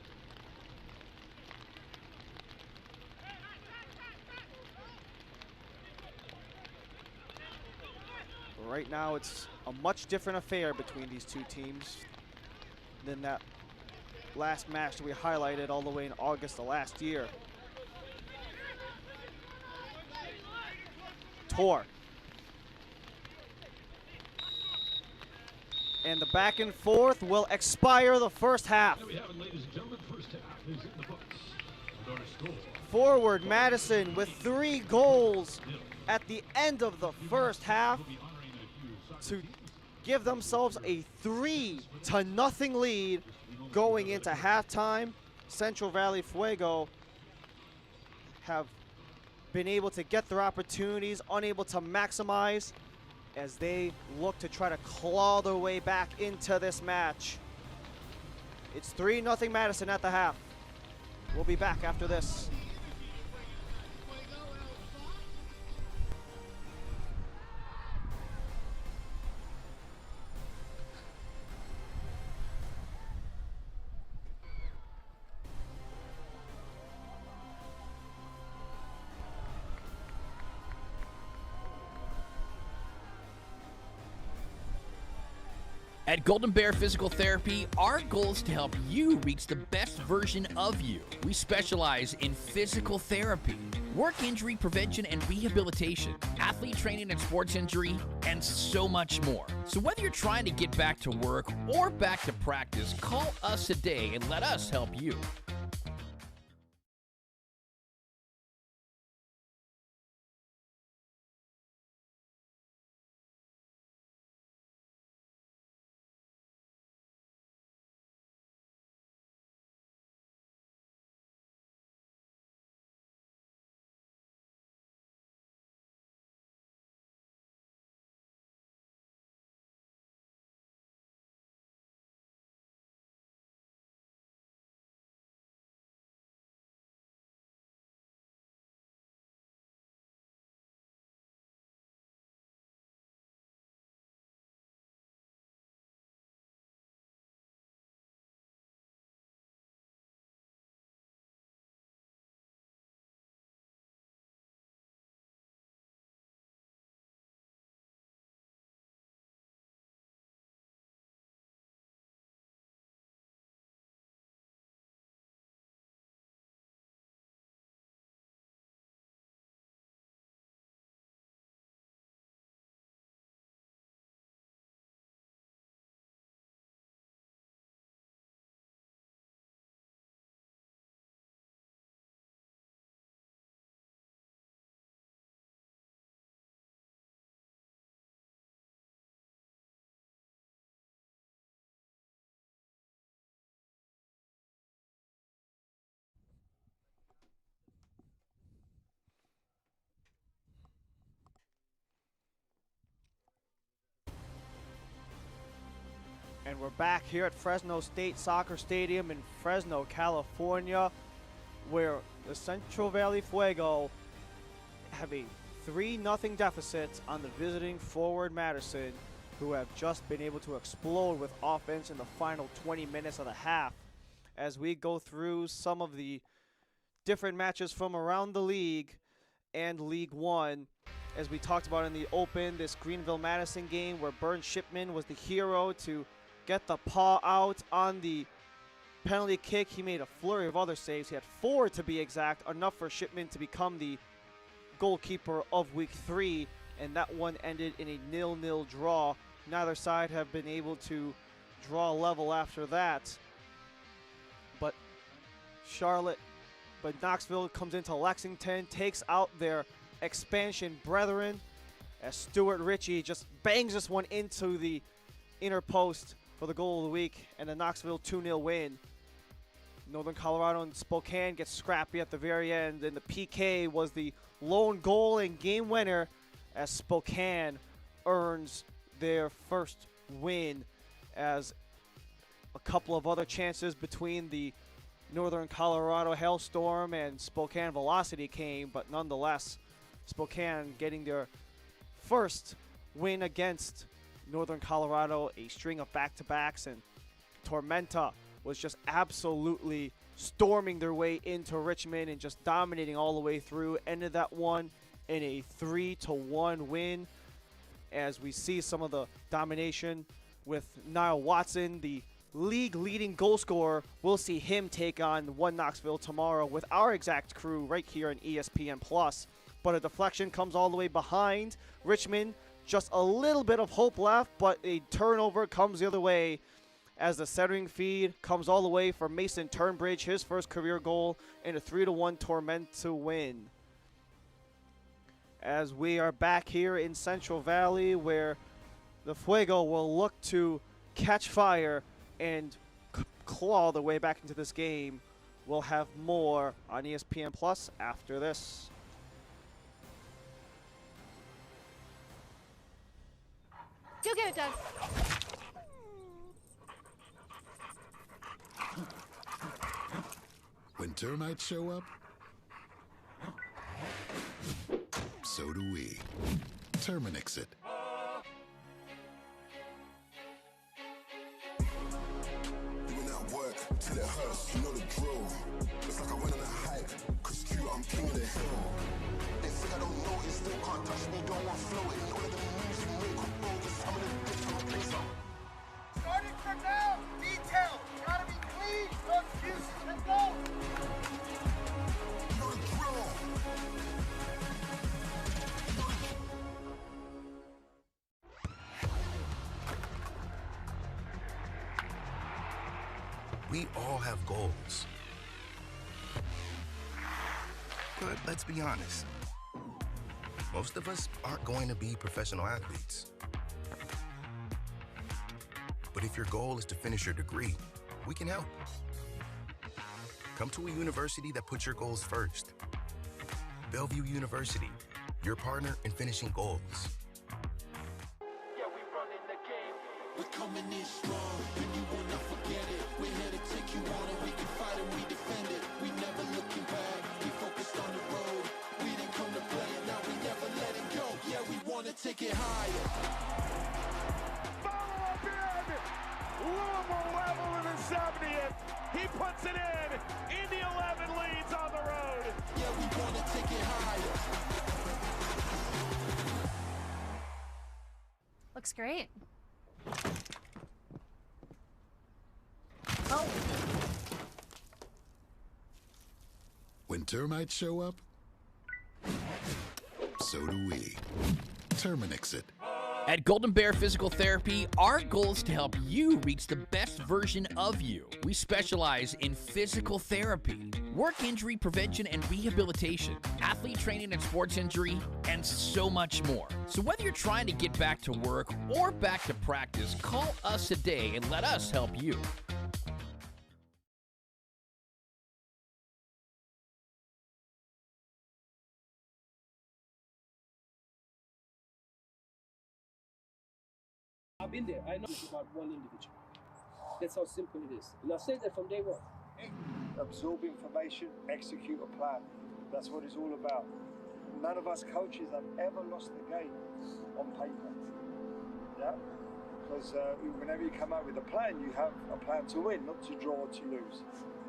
Right now, it's a much different affair between these two teams than that last match that we highlighted all the way in August of last year. Tor. And the back and forth will expire the first half. There we have it, ladies and gentlemen. First half is in the books. With our score. Forward Madison with 3 goals at the end of the first half to give themselves a 3-0 lead going into halftime. Central Valley Fuego have been able to get their opportunities, unable to maximize as they look to try to claw their way back into this match. It's 3-0 Madison at the half. We'll be back after this. At Golden Bear Physical Therapy, our goal is to help you reach the best version of you. We specialize in physical therapy, work injury prevention and rehabilitation, athlete training and sports injury, and so much more. So whether you're trying to get back to work or back to practice, call us today and let us help you. And we're back here at Fresno State Soccer Stadium in Fresno, California, where the Central Valley Fuego have a 3-0 deficit on the visiting forward Madison, who have just been able to explode with offense in the final 20 minutes of the half. As we go through some of the different matches from around the league and League One, as we talked about in the open, this Greenville-Madison game where Burn Shipman was the hero to get the paw out on the penalty kick. He made a flurry of other saves. He had 4 to be exact, enough for Shipman to become the goalkeeper of Week 3, and that one ended in a 0-0 draw. Neither side have been able to draw level after that. But Charlotte but Knoxville comes into Lexington, takes out their expansion brethren, as Stuart Ritchie just bangs this one into the inner post for the goal of the week, and the Knoxville 2-0 win. Northern Colorado and Spokane get scrappy at the very end, and the PK was the lone goal and game winner as Spokane earns their first win, as a couple of other chances between the Northern Colorado Hailstorm and Spokane Velocity came, but nonetheless, Spokane getting their first win against Northern Colorado, a string of back-to-backs, and Tormenta was just absolutely storming their way into Richmond and just dominating all the way through. Ended that one in a 3-1 win, as we see some of the domination with Niall Watson, the league-leading goal scorer. We'll see him take on One Knoxville tomorrow with our exact crew right here on ESPN+. But a deflection comes all the way behind Richmond. Just a little bit of hope left, but a turnover comes the other way as the centering feed comes all the way for Mason Turnbridge, his first career goal, in a 3-1 Tormenta win. As we are back here in Central Valley, where the Fuego will look to catch fire and claw their way back into this game. We'll have more on ESPN Plus after this. Go get it, Doug. When termites show up, so do we. Terminix it. Doing that work till it hurts, you know the drill. It's like I went on a hike, cause cute, I'm king of the hill. They think I don't know it, still can't touch me, don't want floating. All of the moves you make are bogus, some of the different place up. Starting from now, detail, gotta be clean, no excuses, let's go! You know the drill. We all have goals. But let's be honest. Most of us aren't going to be professional athletes. But if your goal is to finish your degree, we can help. Come to a university that puts your goals first. Bellevue University, your partner in finishing goals. Yeah, we running the game. We're coming in strong, and you will not forget it. We're here to take you on, and we can fight and we defend it. We never looking back, we focused on the road. We didn't come to play, and now we never let it go. Yeah, we wanna take it higher. Follow up in. Louisville level in the 70th. He puts it in. Indy 11 leads on the road. Yeah, we wanna take it higher. Looks great. When termites show up, so do we. Terminix it. At Golden Bear Physical Therapy, our goal is to help you reach the best version of you. We specialize in physical therapy, work injury prevention and rehabilitation, athlete training and sports injury, and so much more. So whether you're trying to get back to work or back to practice, call us today and let us help you. I've been there. I know it's about one individual. That's how simple it is. And I say that from day one. Absorb information, execute a plan. That's what it's all about. None of us coaches have ever lost the game on paper. Yeah? Because whenever you come out with a plan, you have a plan to win, not to draw or to lose.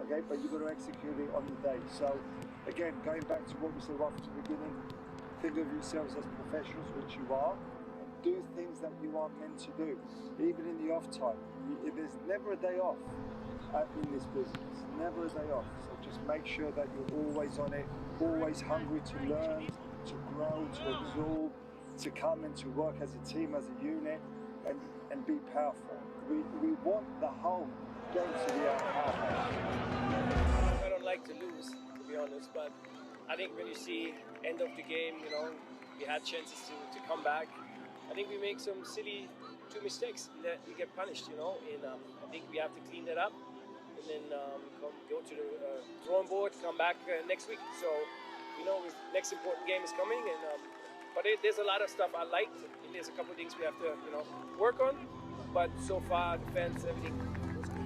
Okay? But you've got to execute it on the day. So, again, going back to what we said right from the beginning, think of yourselves as professionals, which you are. Do things that you are meant to do, even in the off time. There's never a day off in this business, never a day off. So just make sure that you're always on it, always hungry to learn, to grow, to absorb, to come and to work as a team, as a unit, and be powerful. We want the whole game to be our power. I don't like to lose. be honest. But I think when you see end of the game, you know, we had chances to come back. I think we make some silly 2 mistakes that we get punished, you know, and I think we have to clean that up and then go to the drawing board, come back next week. So, you know, next important game is coming, and but there's a lot of stuff I liked, and there's a couple of things we have to, you know, work on. But so far, defense, everything was good.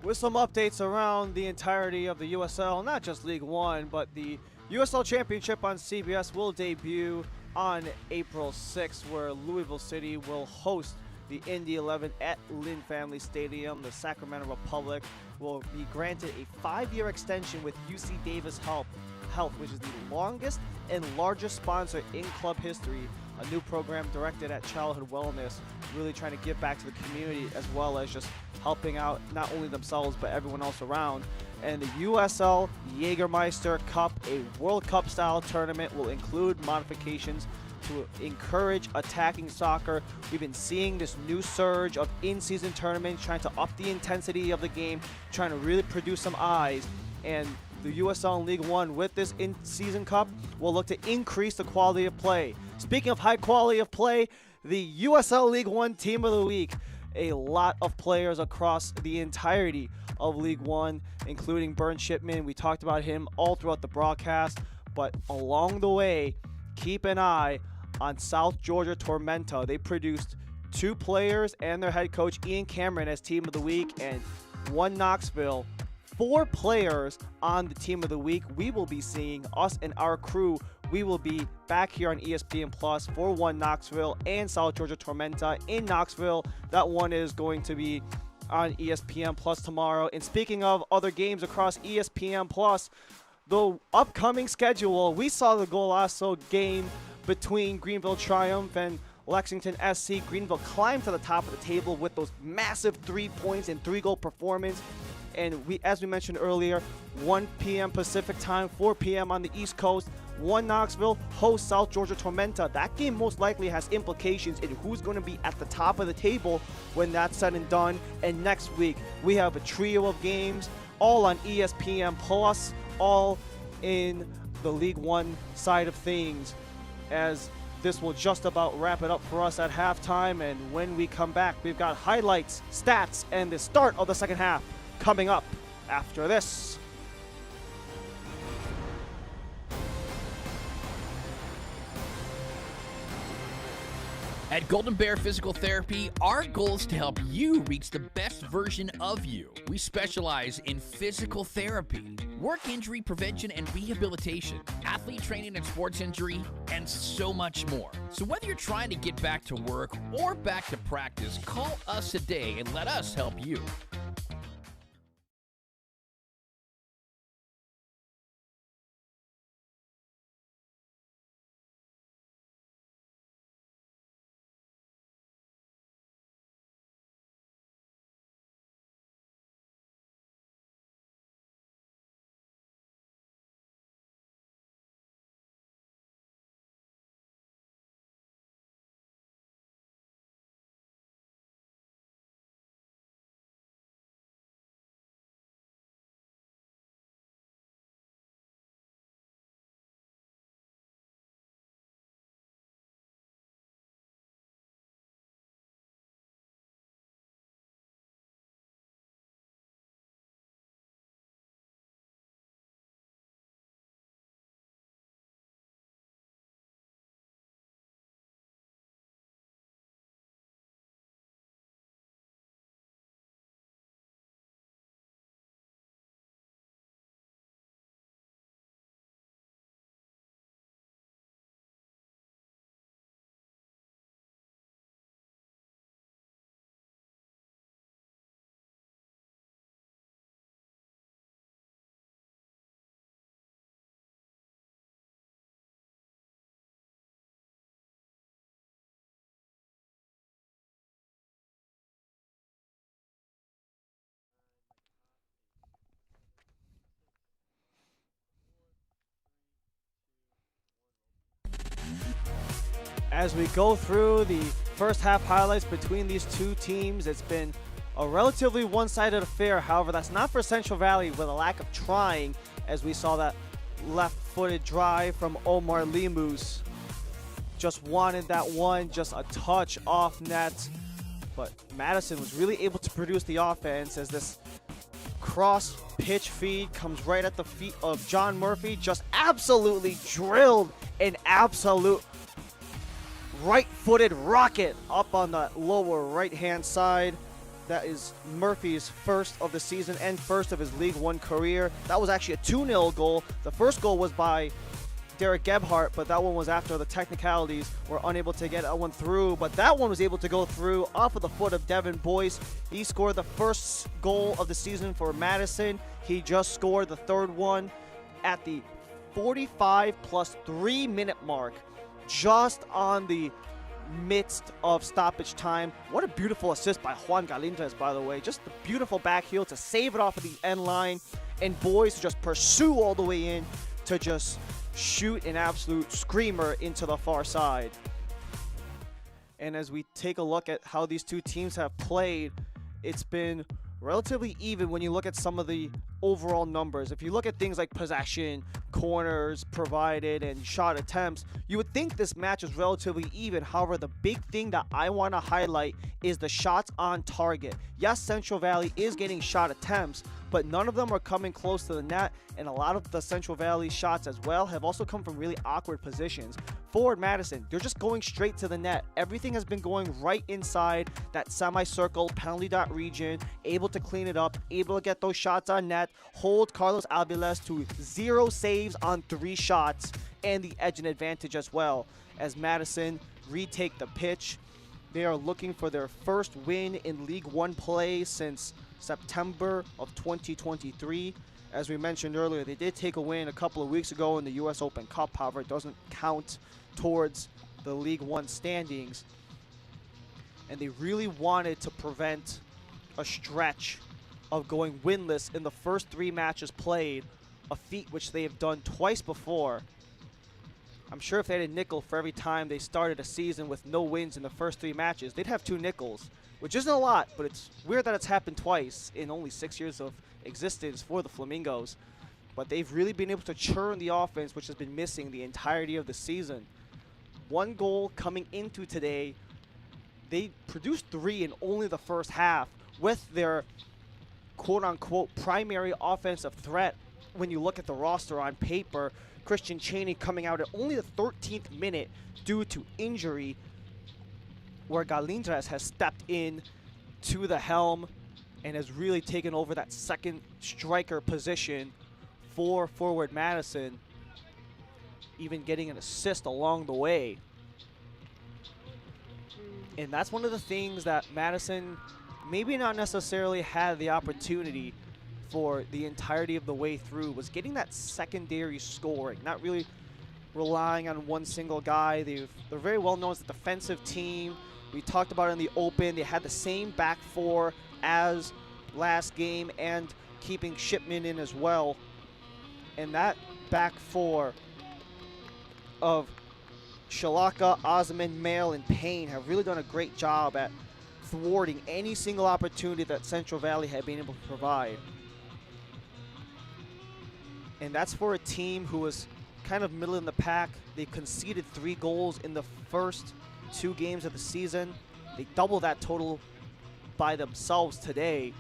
With some updates around the entirety of the USL, not just League One, but the USL Championship on CBS will debut on April 6th, where Louisville City will host the Indy 11 at Lynn Family Stadium. The Sacramento Republic will be granted a 5-year extension with UC Davis Health, which is the longest and largest sponsor in club history. A new program directed at childhood wellness, really trying to give back to the community as well as just helping out not only themselves but everyone else around. And the USL Jägermeister Cup, a World Cup style tournament, will include modifications to encourage attacking soccer. We've been seeing this new surge of in-season tournaments trying to up the intensity of the game, trying to really produce some eyes. And the USL League One, with this in-season cup, will look to increase the quality of play. Speaking of high quality of play, the USL League One Team of the Week. A lot of players across the entirety of League One, including Burn Shipman. We talked about him all throughout the broadcast, but along the way, keep an eye on South Georgia Tormenta. They produced 2 players and their head coach Ian Cameron as Team of the Week, and 1 Knoxville. 4 players on the Team of the Week. We will be seeing us and our crew. We will be back here on ESPN Plus for 1 Knoxville and South Georgia Tormenta in Knoxville. That one is going to be on ESPN Plus tomorrow. And speaking of other games across ESPN Plus, the upcoming schedule, we saw the Golasso game between Greenville Triumph and Lexington SC. Greenville climbed to the top of the table with those massive 3 points and 3-goal performance. And as we mentioned earlier, 1 p.m. Pacific time, 4 p.m. on the East Coast. 1 Knoxville hosts South Georgia Tormenta. That game most likely has implications in who's going to be at the top of the table when that's said and done. And next week, we have a trio of games, all on ESPN Plus, all in the League One side of things, as this will just about wrap it up for us at halftime. And when we come back, we've got highlights, stats, and the start of the second half coming up after this. At Golden Bear Physical Therapy, our goal is to help you reach the best version of you. We specialize in physical therapy, work injury prevention and rehabilitation, athlete training and sports injury, and so much more. So whether you're trying to get back to work or back to practice, call us today and let us help you. As we go through the first half highlights between these two teams, it's been a relatively one-sided affair. However, that's not for Central Valley with a lack of trying, as we saw that left-footed drive from Omar Limus. Just wanted that one, just a touch off net. But Madison was really able to produce the offense as this cross pitch feed comes right at the feet of John Murphy. Just absolutely drilled an absolute right-footed rocket up on the lower right-hand side. That is Murphy's first of the season and first of his League One career. That was actually a 2-0 goal. The first goal was by Derek Gebhardt, but that one was after the technicalities. Were unable to get that one through, but that one was able to go through off of the foot of Devin Boyce. He scored the first goal of the season for Madison. He just scored the third one at the 45+3 minute mark, just on the midst of stoppage time. What a beautiful assist by Juan Galindez, by the way. Just the beautiful back heel to save it off of the end line, and Boyce to just pursue all the way in to just shoot an absolute screamer into the far side. And as we take a look at how these two teams have played, it's been relatively even when you look at some of the overall numbers. If you look at things like possession, corners provided, and shot attempts, you would think this match is relatively even. However, the big thing that I want to highlight is the shots on target. Yes, Central Valley is getting shot attempts, but none of them are coming close to the net, and a lot of the Central Valley shots as well have also come from really awkward positions. Forward Madison, they're just going straight to the net. Everything has been going right inside that semicircle penalty dot region, able to clean it up, able to get those shots on net, hold Carlos Albiles to 0 saves on 3 shots, and the edge and advantage as well. As Madison retake the pitch, they are looking for their first win in League One play since September of 2023. As we mentioned earlier, they did take a win a couple of weeks ago in the US Open Cup. However, it doesn't count towards the League One standings. And they really wanted to prevent a stretch of going winless in the first 3 matches played, a feat which they have done twice before. I'm sure if they had a nickel for every time they started a season with no wins in the first 3 matches, they'd have 2 nickels, which isn't a lot, but it's weird that it's happened twice in only 6 years of existence for the Flamingos. But they've really been able to churn the offense, which has been missing the entirety of the season. 1 goal coming into today. They produced 3 in only the first half with their quote-unquote primary offensive threat. When you look at the roster on paper, Christian Cheney coming out at only the 13th minute due to injury, where Galindez has stepped in to the helm and has really taken over that second striker position for forward Madison, even getting an assist along the way. And that's one of the things that Madison maybe not necessarily had the opportunity for the entirety of the way through, was getting that secondary scoring, not really relying on one single guy. They're very well known as a defensive team. We talked about it in the Open. They had the same back 4 as last game, and keeping Shipman in as well. And that back 4 of Shalaka, Osman, Mail, and Payne have really done a great job at thwarting any single opportunity that Central Valley had been able to provide. And that's for a team who was kind of middle in the pack. They conceded 3 goals in the first 2 games of the season. They doubled that total by themselves today.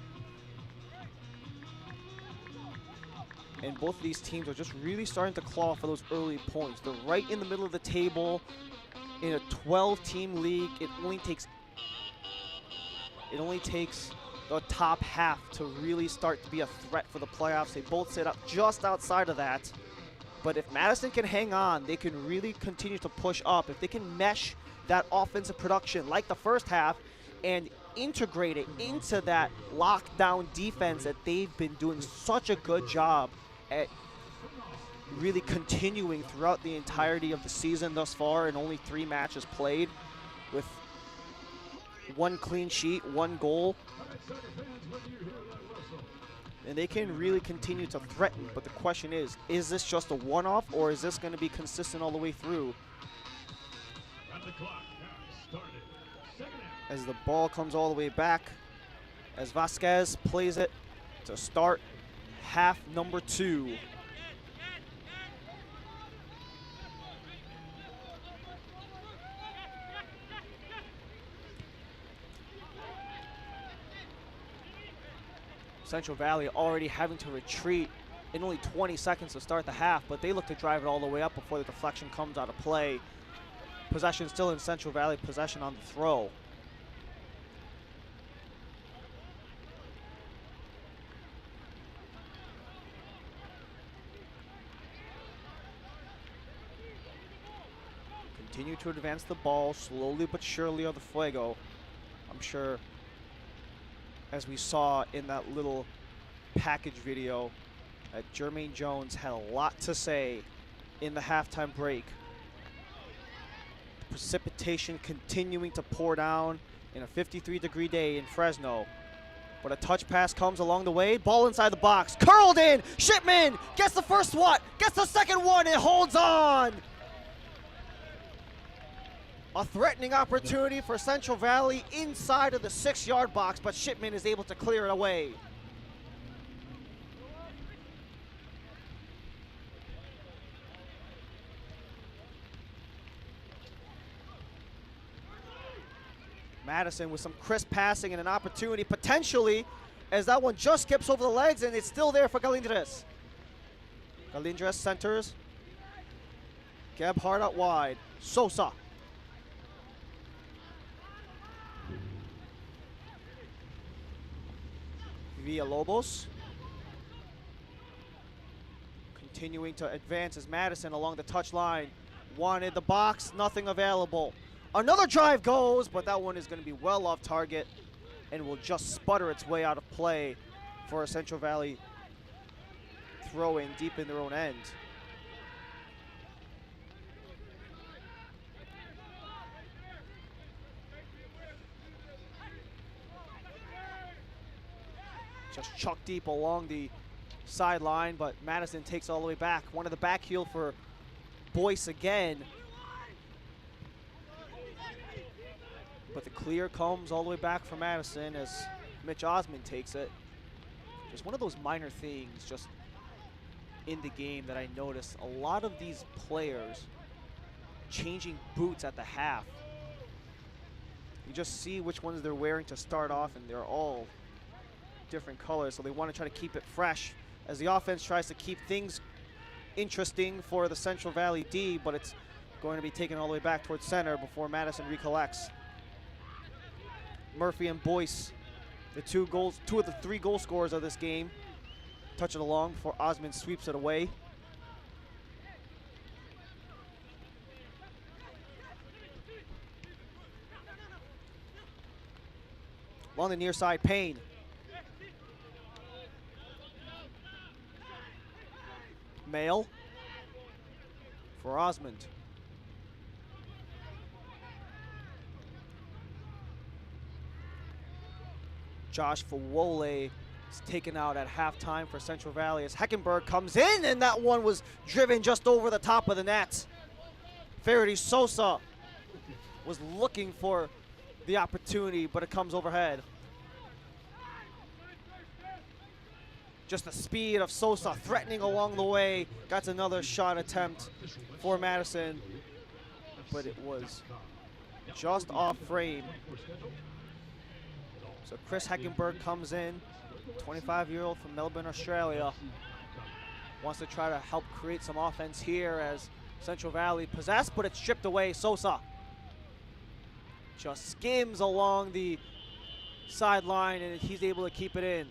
And both of these teams are just really starting to claw for those early points. They're right in the middle of the table in a 12-team league. It only takes the top half to really start to be a threat for the playoffs. They both sit up just outside of that. But if Madison can hang on, they can really continue to push up. If they can mesh that offensive production like the first half and integrate it into that lockdown defense that they've been doing such a good job at really continuing throughout the entirety of the season thus far, and only 3 matches played, with 1 clean sheet, 1 goal. And they can really continue to threaten, but the question is this just a one-off, or is this going to be consistent all the way through? The clock has started. Second half. As the ball comes all the way back, as Vasquez plays it to start half number 2. Central Valley already having to retreat in only 20 seconds to start the half, but they look to drive it all the way up before the deflection comes out of play. Possession still in Central Valley, possession on the throw. Continue to advance the ball slowly but surely on the Fuego. I'm sure, as we saw in that little package video, that Jermaine Jones had a lot to say in the halftime break. Precipitation continuing to pour down in a 53-degree day in Fresno. But a touch pass comes along the way. Ball inside the box. Curled in. Shipman gets the first one. Gets the second one. It holds on. A threatening opportunity for Central Valley inside of the 6-yard box, but Shipman is able to clear it away. Madison with some crisp passing and an opportunity potentially, as that one just skips over the legs and it's still there for Galindres. Galindres centers. Gebhardt out wide. Sosa. Villalobos. Continuing to advance as Madison along the touch line. Wanted the box, nothing available. Another drive goes, but that one is going to be well off target and will just sputter its way out of play for a Central Valley throw-in deep in their own end. Just chucked deep along the sideline, but Madison takes all the way back. One of the back heel for Boyce again. But the clear comes all the way back for Madison as Mitch Osmond takes it. Just one of those minor things just in the game that I noticed. A lot of these players changing boots at the half. You just see which ones they're wearing to start off, and they're all different colors, so they want to try to keep it fresh as the offense tries to keep things interesting for the Central Valley D, but it's going to be taken all the way back towards center before Madison recollects. Murphy and Boyce, the two of the 3 goal scorers of this game, touch it along before Osmond sweeps it away. Along the near side, Payne. Mail for Osmond. Josh Fawole is taken out at halftime for Central Valley as Heckenberg comes in, and that one was driven just over the top of the net. Faraday Sosa was looking for the opportunity, but it comes overhead. Just the speed of Sosa threatening along the way. Got another shot attempt for Madison, but it was just off frame. So Chris Heckenberg comes in, 25-year-old from Melbourne, Australia. Wants to try to help create some offense here as Central Valley possessed, but it's stripped away. Sosa just skims along the sideline, and he's able to keep it in.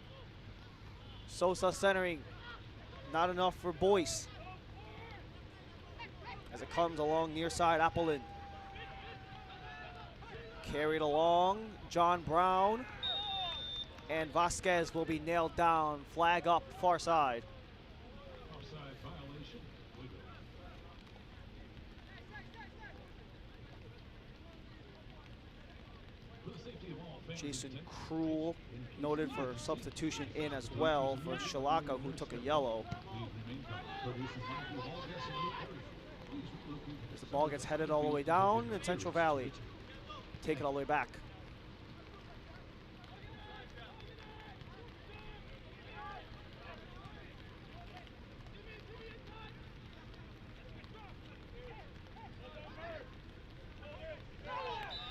Sosa centering, not enough for Boyce. As it comes along near side, Appelin. Carried along, John Brown. And Vasquez will be nailed down. Flag up, far side. Offside violation. Jason Krull noted for substitution in as well for Shalaka, who took a yellow. As the Ball gets headed all the way down, and Central Valley take it all the way back.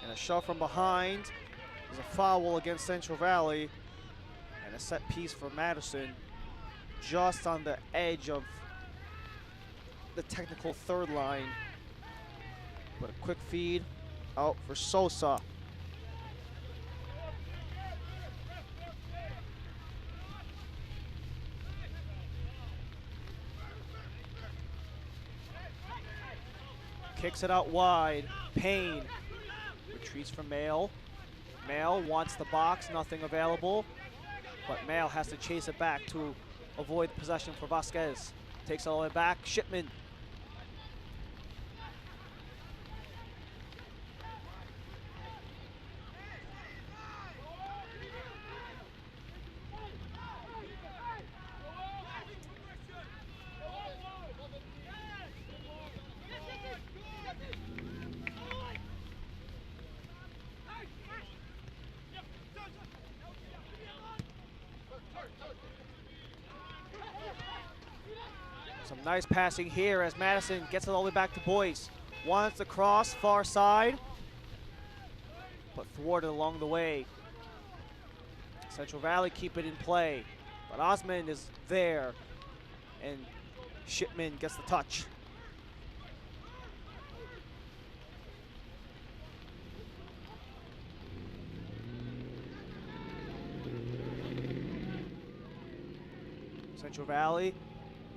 And a shove from behind. There's a foul against Central Valley, and a set piece for Madison, just on the edge of the technical third line. But a quick feed out for Sosa. Kicks it out wide. Payne retreats from Mail. Mail wants the box, nothing available. But Mail has to chase it back to avoid possession for Vasquez. Takes it all the way back. Shipman. Some nice passing here as Madison gets it all the way back to Boyce. Wants to cross far side, but thwarted along the way. Central Valley keep it in play, but Osmond is there, and Shipman gets the touch. Central Valley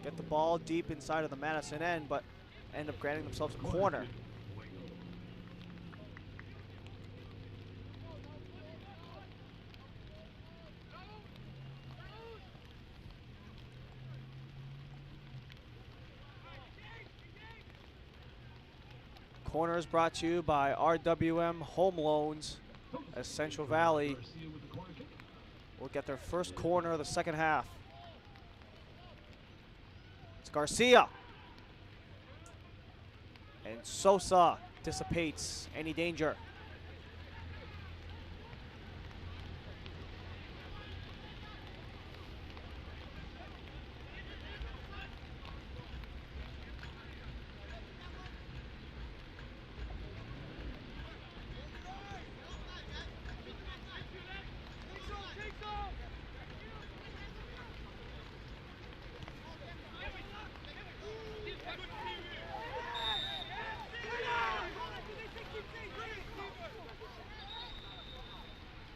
get the ball deep inside of the Madison end, but end up granting themselves a corner. Corner is brought to you by RWM Home Loans, as Central Valley will get their first corner of the second half. Garcia. And Sosa dissipates any danger.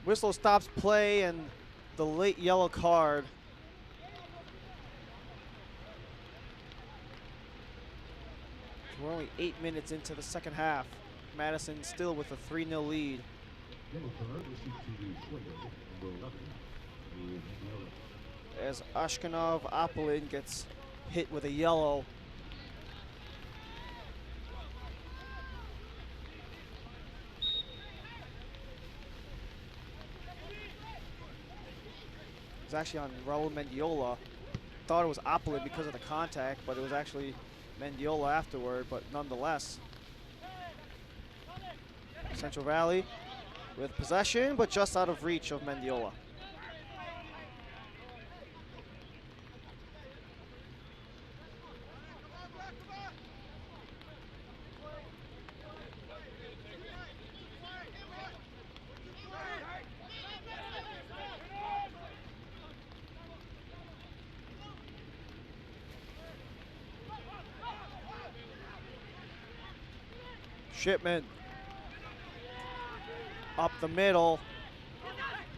Whistle stops play and the late yellow card. We're only 8 minutes into the second half. Madison still with a 3-0 lead. As Ashkanov Apolin gets hit with a yellow. It was actually on Raul Mendiola. Thought it was Apolin because of the contact, but it was actually Mendiola afterward, but nonetheless. Central Valley with possession, but just out of reach of Mendiola. Shipman up the middle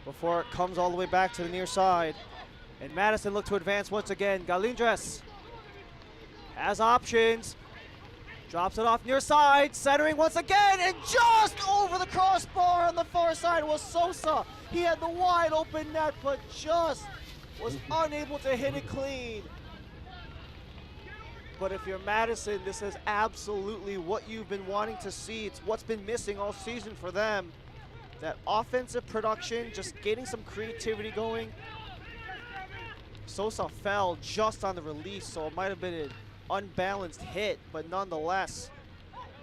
before it comes all the way back to the near side. And Madison look to advance once again. Galindres has options. Drops it off near side, centering once again, and just over the crossbar on the far side was Sosa. He had the wide open net, but just was unable to hit it clean. But if you're Madison, this is absolutely what you've been wanting to see. It's what's been missing all season for them. That offensive production, just getting some creativity going. Sosa fell just on the release, so it might have been an unbalanced hit, but nonetheless,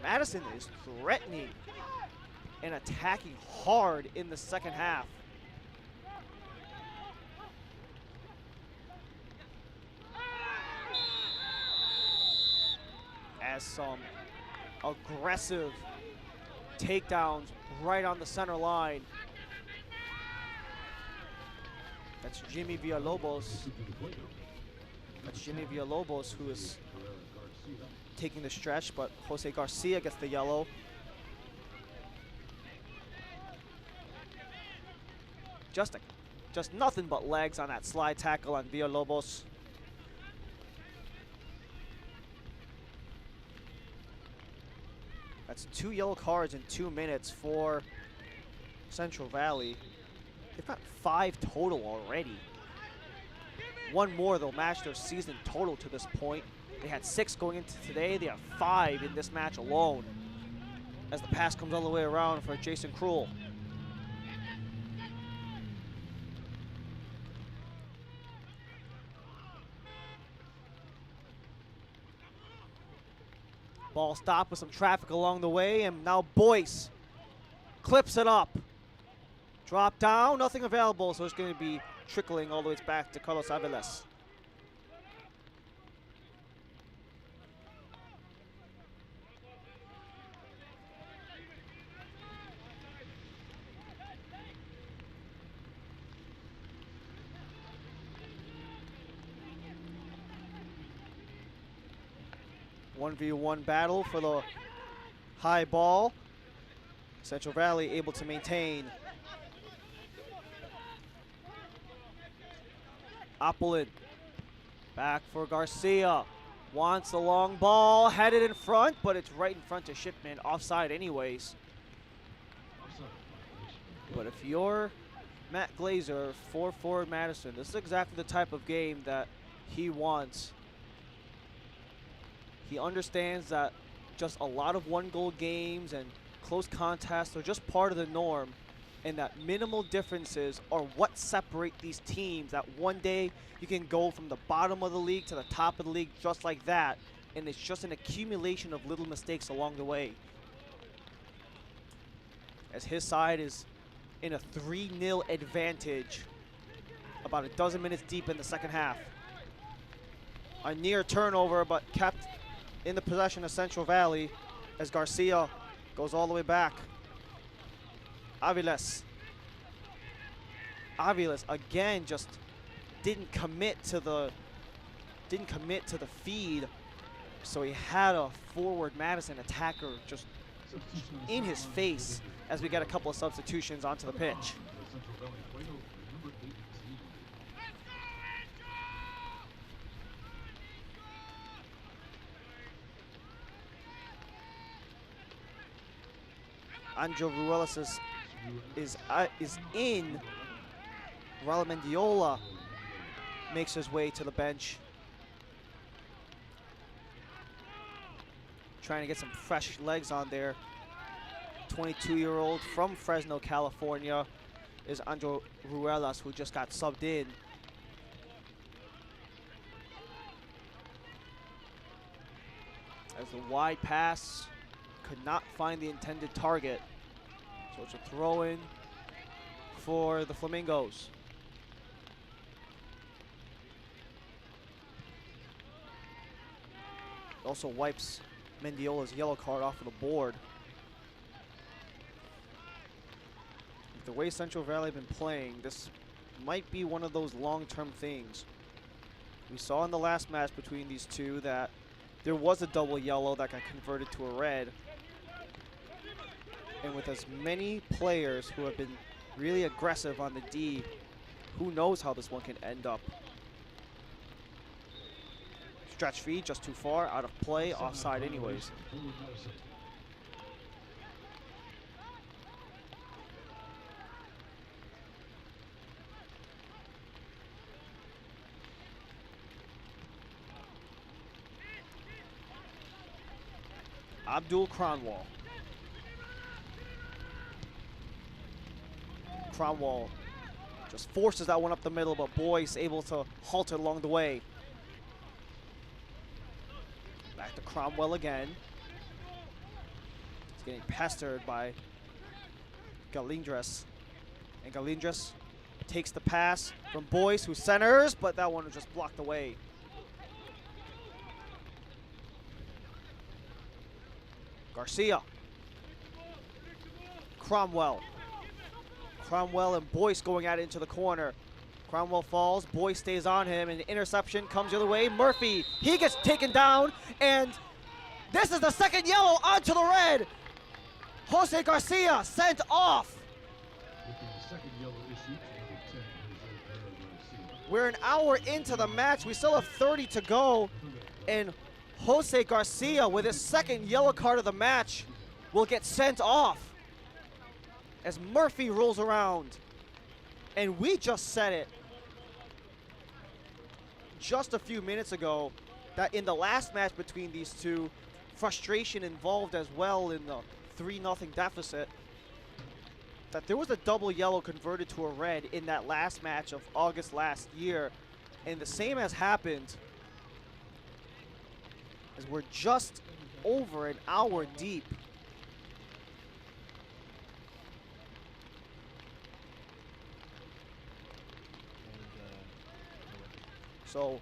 Madison is threatening and attacking hard in the second half. As some aggressive takedowns right on the center line. That's Jimmy Villalobos. That's Jimmy Villalobos who is taking the stretch, but Jose Garcia gets the yellow. Just nothing but legs on that slide tackle on Villalobos. That's 2 yellow cards in 2 minutes for Central Valley. They've got 5 total already. 1 more, they'll match their season total to this point. They had 6 going into today. They have 5 in this match alone. As the pass comes all the way around for Jason Krull. Ball stopped with some traffic along the way, and now Boyce clips it up. Drop down, nothing available, so it's going to be trickling all the way back to Carlos Aviles. One v one battle for the high ball. Central Valley able to maintain. Oppolin back for Garcia. Wants the long ball, headed in front, but it's right in front of Shipman, offside anyways. But if you're Matt Glazer for Forward Madison, this is exactly the type of game that he wants. He understands that just a lot of 1-goal games and close contests are just part of the norm, and that minimal differences are what separate these teams. That one day you can go from the bottom of the league to the top of the league just like that, and it's just an accumulation of little mistakes along the way. As his side is in a 3-0 advantage about a dozen minutes deep in the second half. A near turnover, but kept in the possession of Central Valley as Garcia goes all the way back. Aviles again just didn't commit to the feed, so he had a forward Madison attacker just in his face as we get a couple of substitutions onto the pitch. Angel Ruelas is in. Raul Mendiola makes his way to the bench. Trying to get some fresh legs on there. 22-year-old from Fresno, California is Angel Ruelas, who just got subbed in. As the wide pass could not find the intended target. So it's a throw-in for the Flamingos. Also wipes Mendiola's yellow card off of the board. With the way Central Valley have been playing, this might be one of those long-term things. We saw in the last match between these two that there was a double yellow that got converted to a red. And with as many players who have been really aggressive on the D, who knows how this one can end up. Stretch feed just too far, out of play, offside anyways. Abdul Cronwall. Cronwall just forces that one up the middle, but Boyce able to halt it along the way. Back to Cromwell again. getting pestered by Galindres. And Galindres takes the pass from Boyce, who centers, but that one was just blocked away. Garcia. Cromwell. Cromwell and Boyce going at it into the corner. Cromwell falls, Boyce stays on him, and the interception comes the other way. Murphy, he gets taken down, and this is the second yellow onto the red. Jose Garcia sent off. We're an hour into the match. We still have 30 to go, and Jose Garcia, with his second yellow card of the match, will get sent off as Murphy rolls around. And we just said it just a few minutes ago that in the last match between these two, frustration involved as well in the 3-0 deficit, that there was a double yellow converted to a red in that last match of August last year. And the same has happened as we're just over an hour deep. So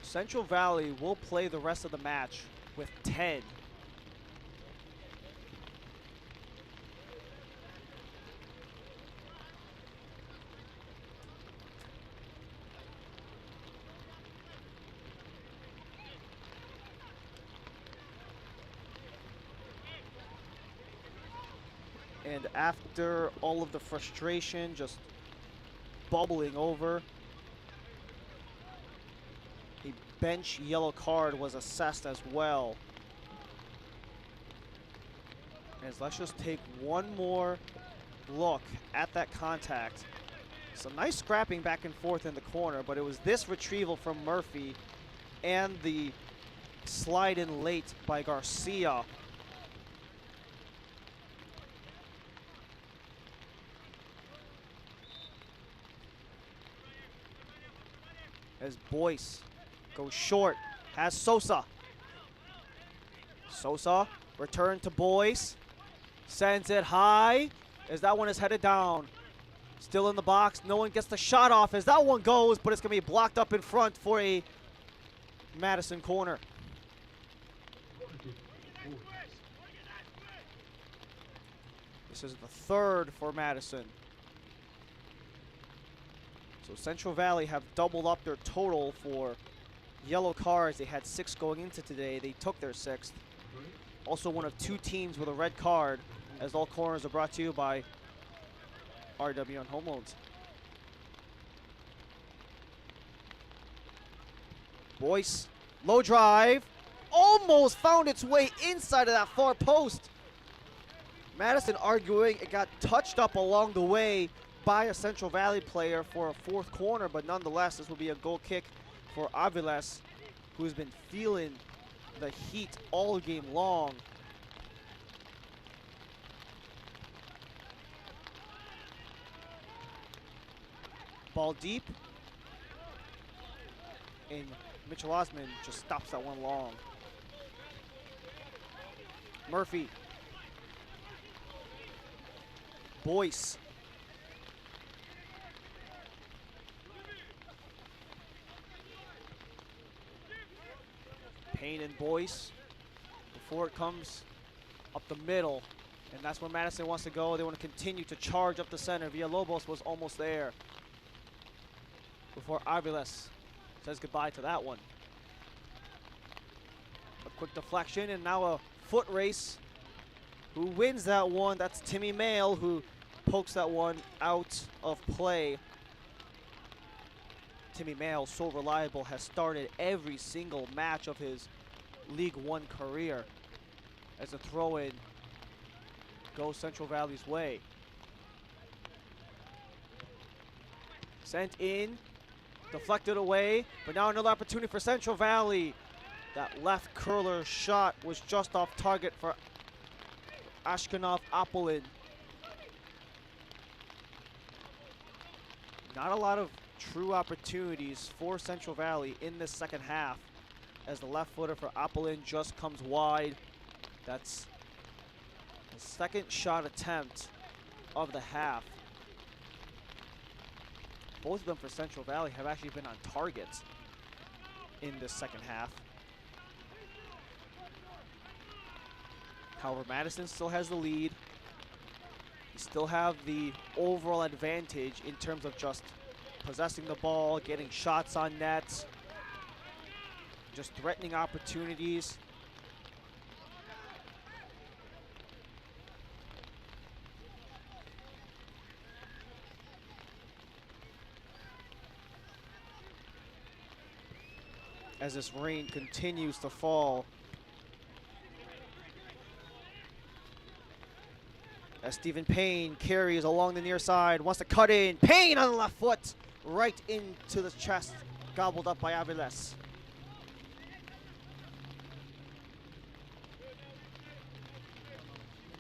Central Valley will play the rest of the match with 10. And after all of the frustration just bubbling over, a bench yellow card was assessed as well. As let's just take one more look at that contact. Some nice scrapping back and forth in the corner, but it was this retrieval from Murphy and the slide in late by Garcia. As Boyce goes short, has Sosa. Sosa, return to Boyce, sends it high, as that one is headed down. Still in the box, no one gets the shot off as that one goes, but it's gonna be blocked up in front for a Madison corner. This is the third for Madison. So Central Valley have doubled up their total for yellow cards. They had 6 going into today. They took their 6th. Also one of 2 teams with a red card, as all corners are brought to you by RW on Home Loans. Boyce, low drive, almost found its way inside of that far post. Madison arguing it got touched up along the way by a Central Valley player for a 4th corner, but nonetheless, this will be a goal kick for Aviles, who's been feeling the heat all game long. Ball deep, and Mitchell Osman just stops that one long. Murphy. Boyce. Payne and Boyce before it comes up the middle, and that's where Madison wants to go. They want to continue to charge up the center. Villalobos was almost there before Aviles says goodbye to that one. A quick deflection and now a foot race. Who wins that one? That's Timmy Mail, who pokes that one out of play. Timmy Mail, so reliable, has started every single match of his League One career. As a throw-in goes Central Valley's way. Sent in, deflected away, but now another opportunity for Central Valley. That left curler shot was just off target for Ashkenov Apolin. Not a lot of true opportunities for Central Valley in this second half, as the left footer for Apolin just comes wide. That's second shot attempt of the half. Both of them for Central Valley have actually been on target in this second half. However, Madison still has the lead. They still have the overall advantage in terms of just possessing the ball, getting shots on net, just threatening opportunities. As this rain continues to fall. As Stephen Payne carries along the near side, wants to cut in. Payne on the left foot, right into the chest, gobbled up by Aviles.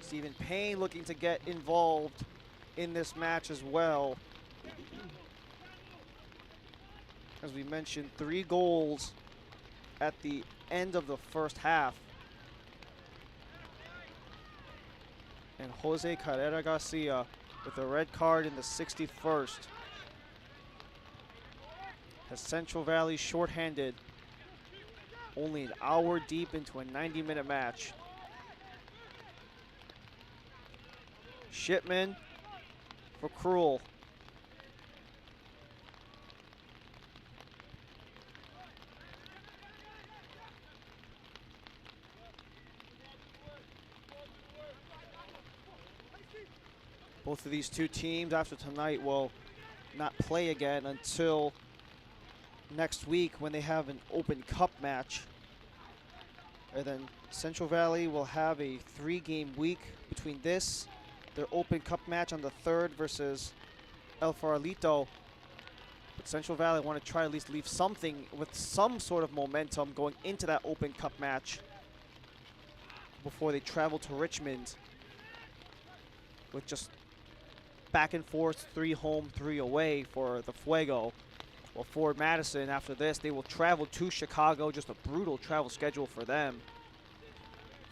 Stephen Payne looking to get involved in this match as well. As we mentioned, 3 goals at the end of the first half. And Jose Carrera Garcia with a red card in the 61st. Has Central Valley shorthanded, only an hour deep into a 90-minute match. Shipman for Cruel. Both of these two teams after tonight will not play again until next week when they have an Open Cup match. And then Central Valley will have a 3-game week between this, their Open Cup match on the 3rd versus El Farolito. But Central Valley want to try to at least leave something with some sort of momentum going into that Open Cup match before they travel to Richmond with just back and forth, 3 home, 3 away for the Fuego. Well, for Madison, after this, they will travel to Chicago, just a brutal travel schedule for them.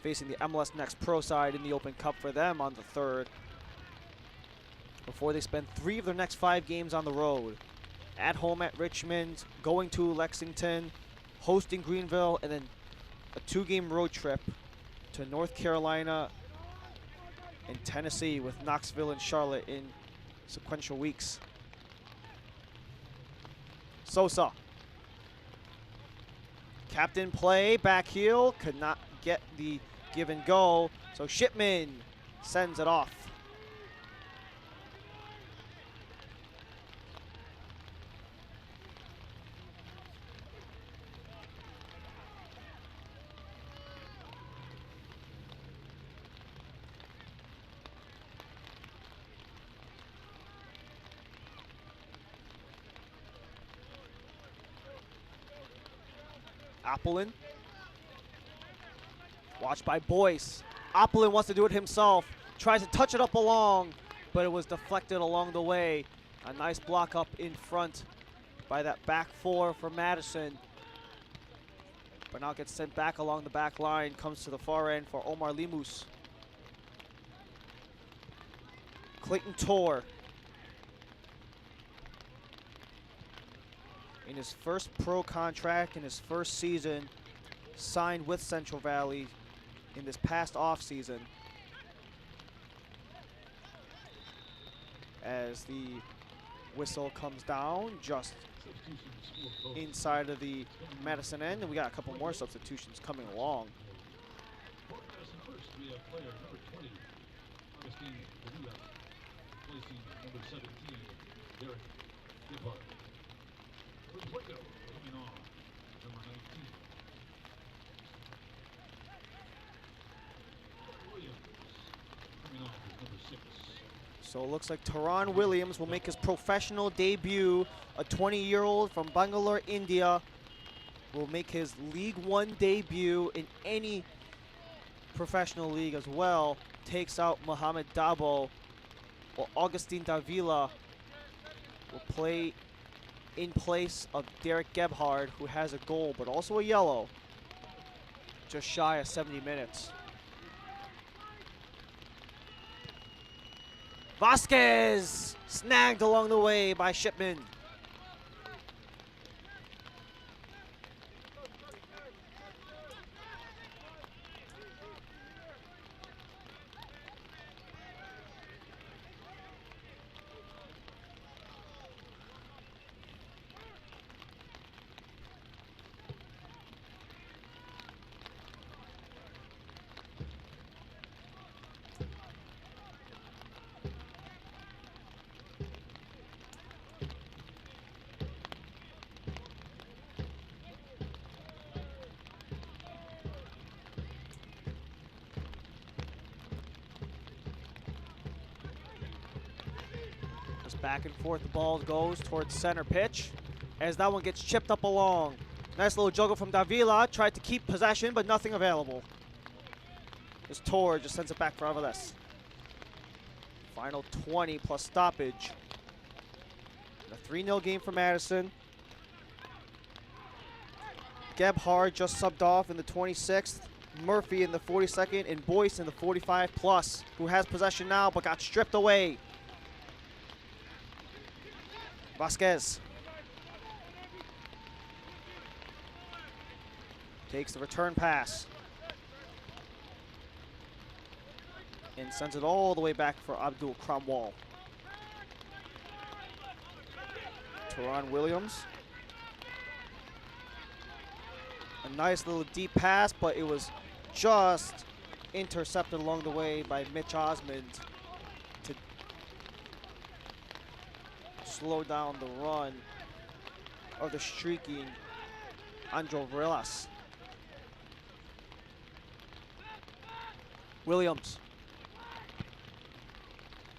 Facing the MLS Next Pro side in the Open Cup for them on the 3rd. Before they spend 3 of their next 5 games on the road. At home at Richmond, going to Lexington, hosting Greenville, and then a 2-game road trip to North Carolina and Tennessee with Knoxville and Charlotte in sequential weeks. Sosa. Captain play, back heel, could not get the give and go, so Shipman sends it off. Appelin. Watched by Boyce. Appelin wants to do it himself. Tries to touch it up along, but it was deflected along the way. A nice block up in front by that back 4 for Madison. But now gets sent back along the back line. Comes to the far end for Omar Limus. Clayton Torr. In his first pro contract, in his first season, signed with Central Valley in this past offseason. As the whistle comes down, just inside of the Madison end, and we got a couple more substitutions coming along. So it looks like Taran Williams will make his professional debut. A 20-year-old from Bangalore, India, will make his League One debut in any professional league as well. Takes out Mohamed Dabo, while Augustin Davila will play in place of Derek Gebhard, who has a goal but also a yellow, just shy of 70 minutes. Vasquez snagged along the way by Shipman. Back and forth the ball goes towards center pitch as that one gets chipped up along. Nice little juggle from Davila. Tried to keep possession, but nothing available. This Tor just sends it back for Aviles. Final 20 plus stoppage. A 3-0 game for Madison. Gebhard just subbed off in the 26th. Murphy in the 42nd and Boyce in the 45 plus, who has possession now but got stripped away. Vasquez takes the return pass and sends it all the way back for Abdul Cromwell. Teron Williams. A nice little deep pass, but it was just intercepted along the way by Mitch Osmond to slow down the run of the streaking Andro Varela. Williams.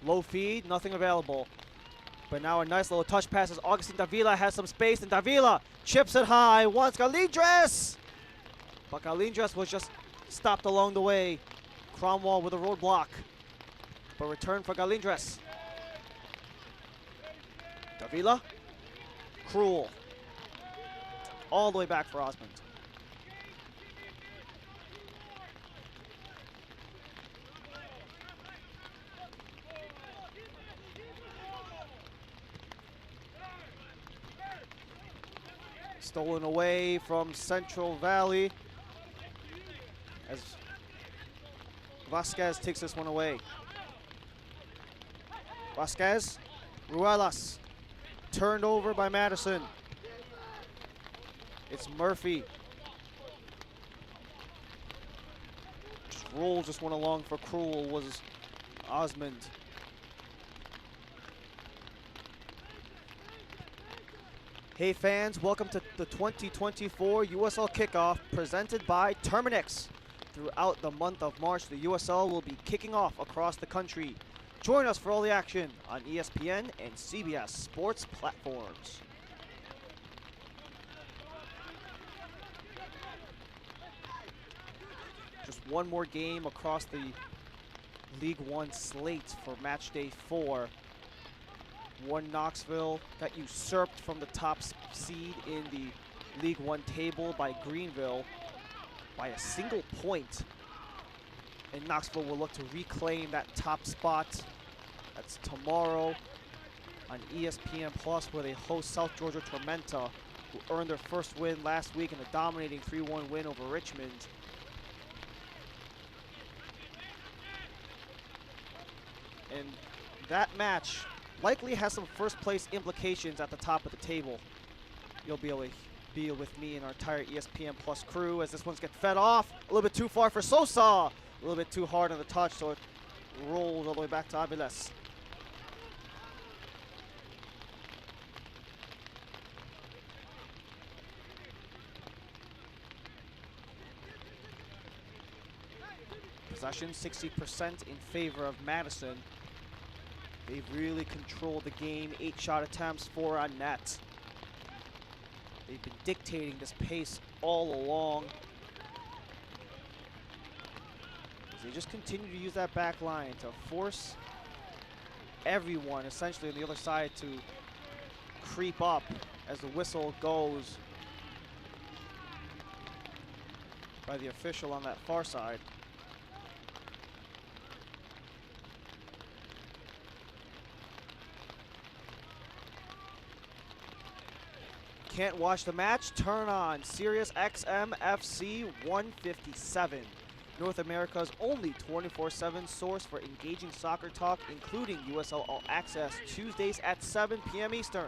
Low feed, nothing available. But now a nice little touch pass as Augustin Davila has some space, and Davila chips it high, wants Galindres! But Galindres was just stopped along the way. Cromwell with a roadblock. But return for Galindres. Davila. Cruel. All the way back for Osmond. Stolen away from Central Valley as Vasquez takes this one away. Vasquez, Ruelas, turned over by Madison. It's Murphy. Just rolls this one along for Cruel was Osmond. Hey fans, welcome to the 2024 USL Kickoff presented by Terminix. Throughout the month of March, the USL will be kicking off across the country. Join us for all the action on ESPN and CBS sports platforms. Just one more game across the League One slate for match day 4. One Knoxville got usurped from the top seed in the League One table by Greenville by a single point. And Knoxville will look to reclaim that top spot. That's tomorrow on ESPN Plus, where they host South Georgia Tormenta, who earned their first win last week in a dominating 3-1 win over Richmond. And that match likely has some first place implications at the top of the table. You'll be able to be with me and our entire ESPN Plus crew as this one's get fed off. A little bit too far for Sosa. A little bit too hard on the touch, so it rolls all the way back to Aviles. Possession 60% in favor of Madison. They've really controlled the game. 8 shot attempts, 4 on net. They've been dictating this pace all along. They just continue to use that back line to force everyone essentially on the other side to creep up as the whistle goes by the official on that far side. can't watch the match? Turn on Sirius XM FC 157. North America's only 24/7 source for engaging soccer talk, including USL All Access Tuesdays at 7 p.m. Eastern.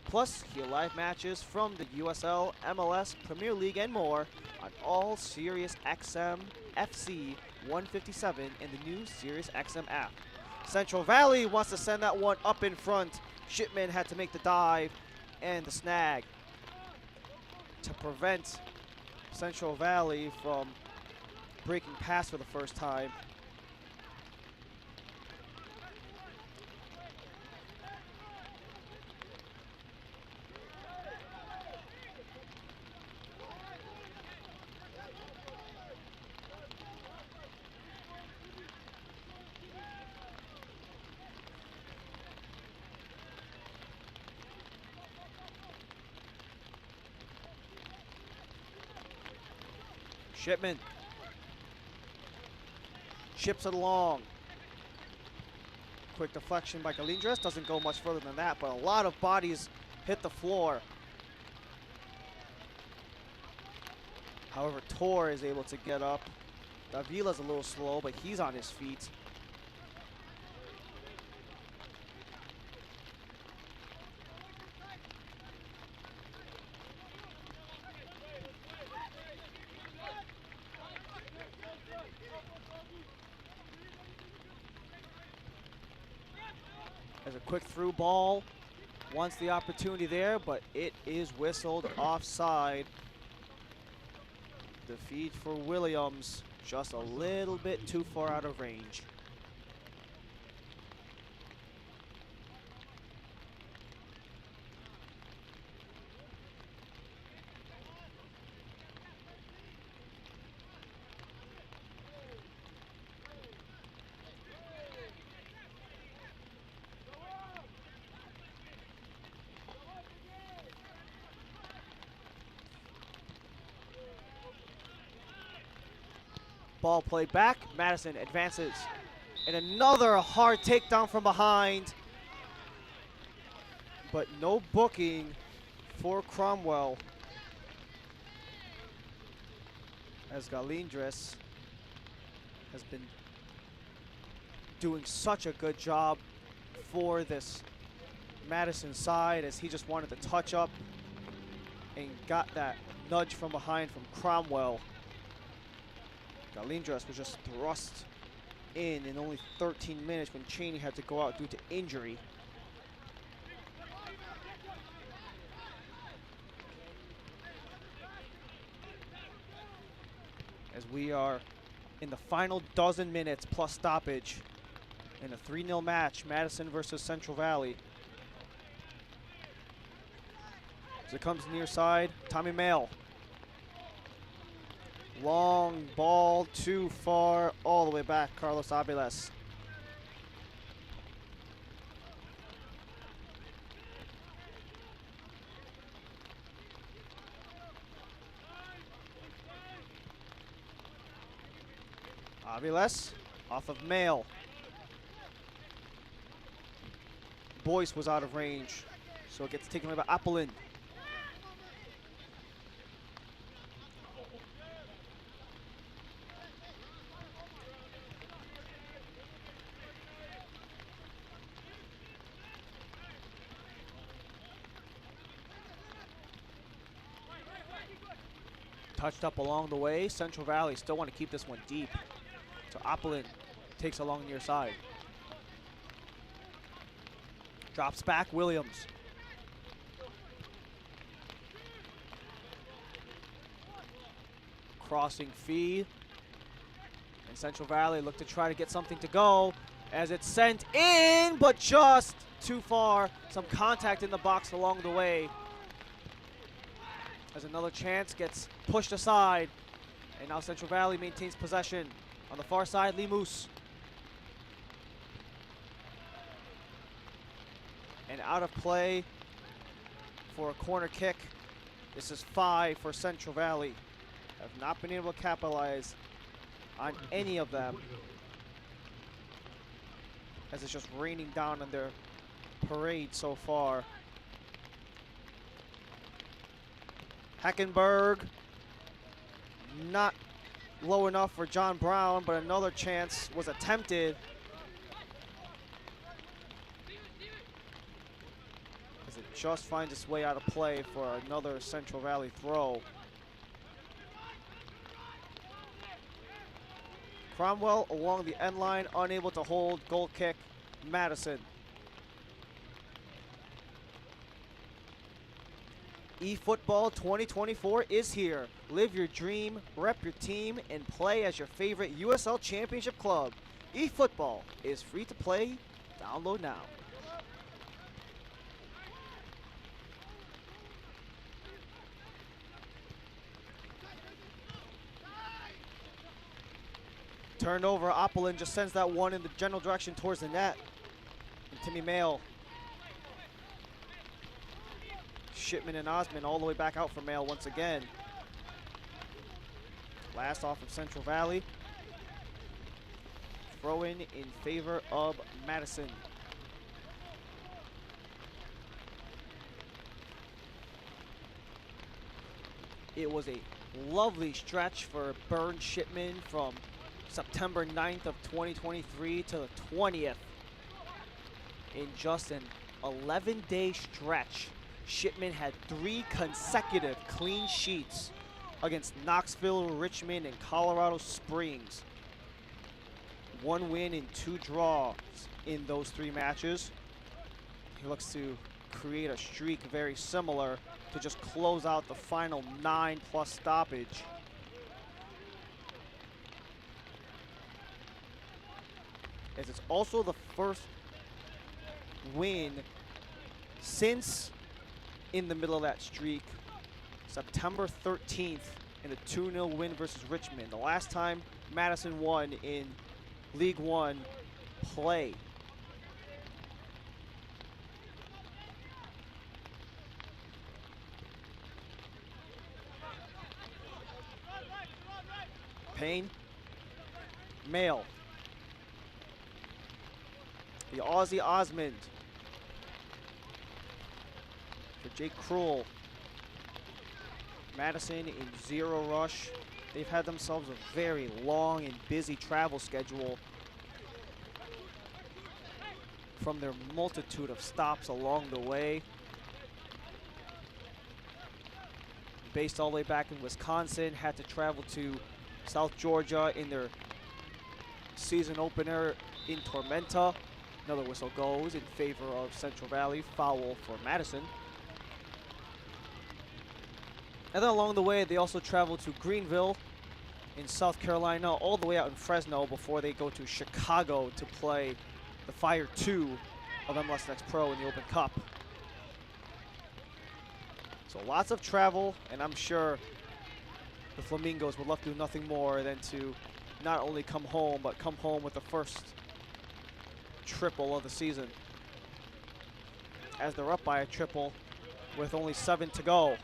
Plus, hear live matches from the USL, MLS, Premier League, and more on all Sirius XM FC 157 and the new Sirius XM app. Central Valley wants to send that one up in front. Shipman had to make the dive and the snag to prevent Central Valley from breaking past for the first time. Shipman chips it along. Quick deflection by Galindres. Doesn't go much further than that, but a lot of bodies hit the floor. However, Tor is able to get up. Davila's a little slow, but he's on his feet. There's a quick through ball. Wants the opportunity there, but it is whistled offside. The feed for Williams, just a little bit too far out of range. Ball played back. Madison advances. And another hard takedown from behind. But no booking for Cromwell. As Galindres has been doing such a good job for this Madison side, as he just wanted to touch up and got that nudge from behind from Cromwell. Galindres was just thrust in only 13 minutes when Cheney had to go out due to injury. As we are in the final dozen minutes plus stoppage in a 3-0 match, Madison versus Central Valley. As it comes near side, Tommy Mail. Long ball, too far, all the way back, Carlos Aviles. Aviles off of Mail. Boyce was out of range, so it gets taken away by Apollin. Touched up along the way. Central Valley still want to keep this one deep. So Apollin takes along near side. Drops back, Williams. Crossing feed. And Central Valley look to try to get something to go as it's sent in, but just too far. Some contact in the box along the way. As another chance gets pushed aside. And now Central Valley maintains possession. On the far side, Lee Moose. And out of play for a corner kick. This is 5 for Central Valley. Have not been able to capitalize on any of them, as it's just raining down on their parade so far. Heckenberg, not low enough for John Brown, but another chance was attempted. As it just finds its way out of play for another Central Valley throw. Cromwell along the end line, unable to hold, goal kick, Madison. eFootball 2024 is here. Live your dream, rep your team, and play as your favorite USL Championship club. eFootball is free to play. Download now. Turned over, Opelin just sends that one in the general direction towards the net. And Timmy Mail. Shipman and Osman all the way back out for Mail once again. Last off of Central Valley. Throw in favor of Madison. It was a lovely stretch for Burn Shipman from September 9th of 2023 to the 20th. In just an 11-day stretch, Shipman had 3 consecutive clean sheets against Knoxville, Richmond, and Colorado Springs. 1 win and 2 draws in those 3 matches. He looks to create a streak very similar to just close out the final 9+ stoppage. As it's also the first win since in the middle of that streak, September 13th, in a 2-0 win versus Richmond. The last time Madison won in League One play. Payne, Mail. The Aussie Osmond. For Jake Krull. Madison in 0 rush. They've had themselves a very long and busy travel schedule from their multitude of stops along the way. Based all the way back in Wisconsin, had to travel to South Georgia in their season opener in Tormenta. Another whistle goes in favor of Central Valley. Foul for Madison. And then along the way, they also travel to Greenville in South Carolina, all the way out in Fresno before they go to Chicago to play the Fire 2 of MLS Next Pro in the Open Cup. So lots of travel, and I'm sure the Flamingos would love to do nothing more than to not only come home, but come home with the first triple of the season, as they're up by a triple with only 7 to go.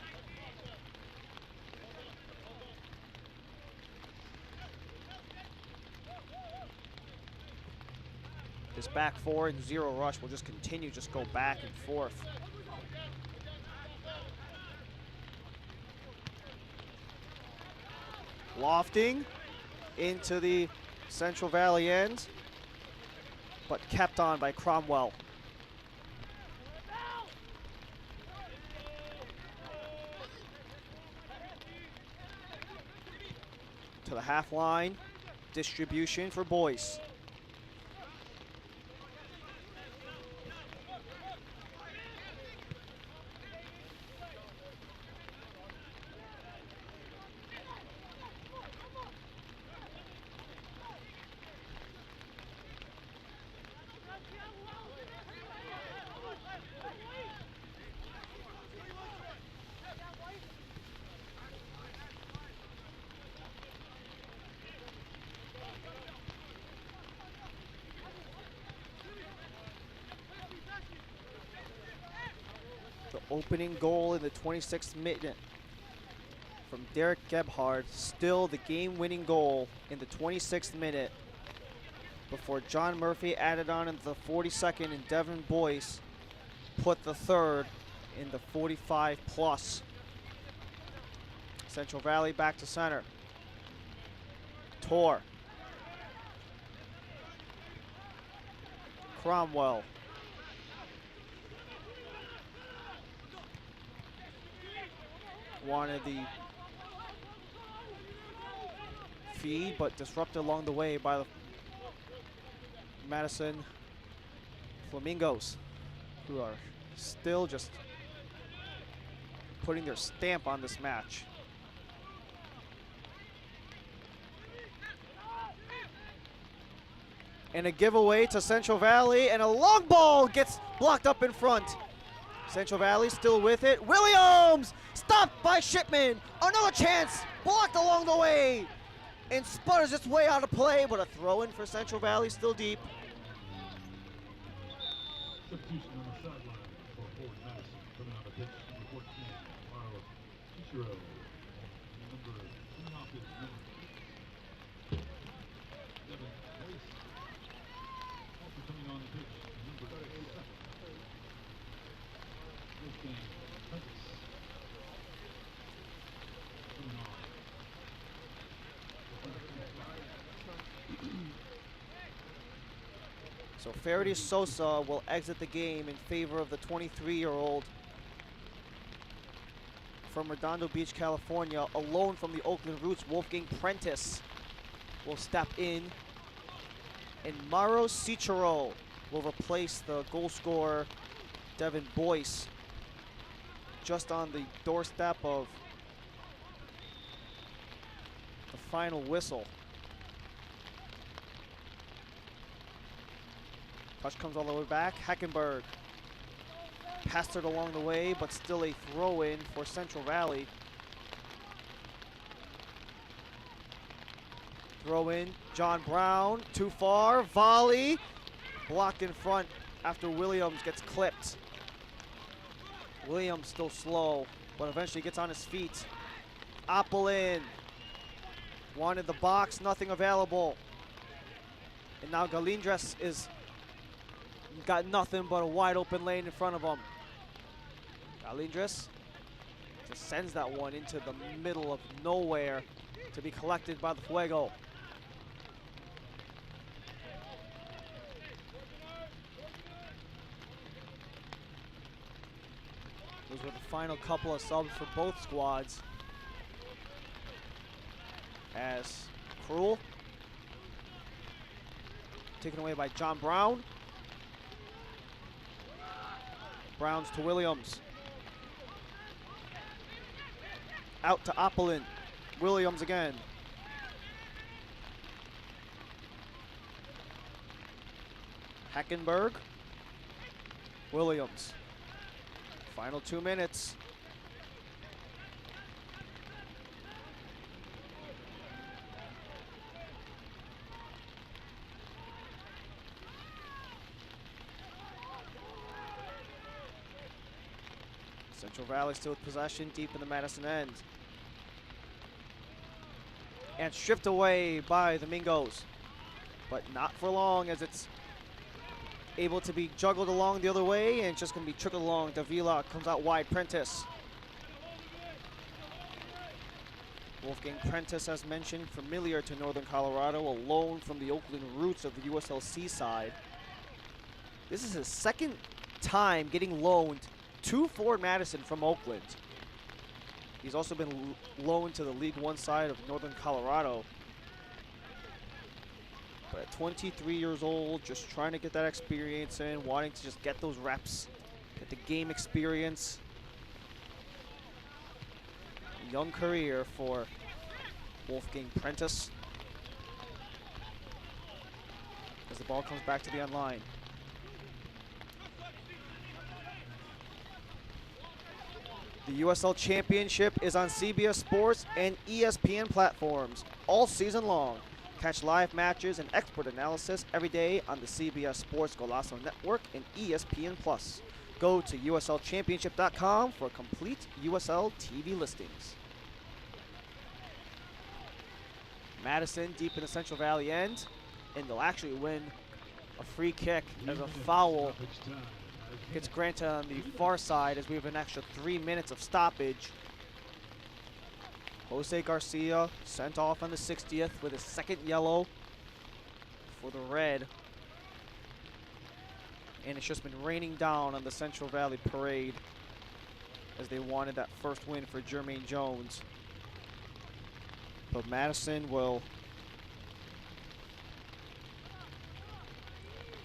This back 4 and 0 rush will just continue, just go back and forth. Lofting into the Central Valley end, but kept on by Cromwell. To the half line, distribution for Boyce. Opening goal in the 26th minute from Derek Gebhard. Still the game-winning goal in the 26th minute before John Murphy added on in the 42nd and Devin Boyce put the third in the 45+. Central Valley back to center. Tor. Cromwell. Wanted the feed, but disrupted along the way by the Madison Flamingos, who are still just putting their stamp on this match. And a giveaway to Central Valley, and a long ball gets blocked up in front. Central Valley still with it. Williams, stopped by Shipman. Another chance, blocked along the way, and sputters its way out of play, but a throw in for Central Valley, still deep. Substitution on the sideline for forward Madison. Coming out of pitch, number 14, Maro Cicero. Number 2 off is Devin Wace. Also coming on the pitch, number 37. Wolfgang Prentice. Coming on. So Faraday Sosa will exit the game in favor of the 23-year-old from Redondo Beach, California, a loan from the Oakland Roots. Wolfgang Prentice will step in, and Maro Cicero will replace the goal scorer Devin Boyce, just on the doorstep of the final whistle. Touch comes all the way back. Heckenberg passed it along the way, but still a throw in for Central Valley. Throw in, John Brown, too far, volley, blocked in front after Williams gets clipped. Williams still slow, but eventually gets on his feet. Oppelin wanted the box, nothing available. And now Galindres is got nothing but a wide open lane in front of him. Galindres just sends that one into the middle of nowhere to be collected by the Fuego. Those were the final couple of subs for both squads. As Cruel taken away by John Brown. Browns to Williams. Out to Oppelin. Williams again. Heckenberg. Williams. Final 2 minutes. Central Valley still with possession deep in the Madison end. And stripped away by the Mingos. But not for long, as it's able to be juggled along the other way, and it's just going to be trickled along. Davila comes out wide. Prentice. Wolfgang Prentice, as mentioned, familiar to Northern Colorado, a loan from the Oakland Roots of the USL Seaside. This is his second time getting loaned to Fort Madison from Oakland. He's also been loaned to the League One side of Northern Colorado. But at 23 years old, just trying to get that experience in, wanting to just get those reps, get the game experience. Young career for Wolfgang Prentice. As the ball comes back to the end line. The USL Championship is on CBS Sports and ESPN platforms all season long. Catch live matches and expert analysis every day on the CBS Sports Golazo Network and ESPN+. Go to USLChampionship.com for complete USL TV listings. Madison deep in the Central Valley end, and they'll actually win a free kick as a foul gets granted on the far side, as we have an extra 3 minutes of stoppage. Jose Garcia sent off on the 60th with his second yellow for the red. And it's just been raining down on the Central Valley Parade as they wanted that first win for Jermaine Jones. But Madison will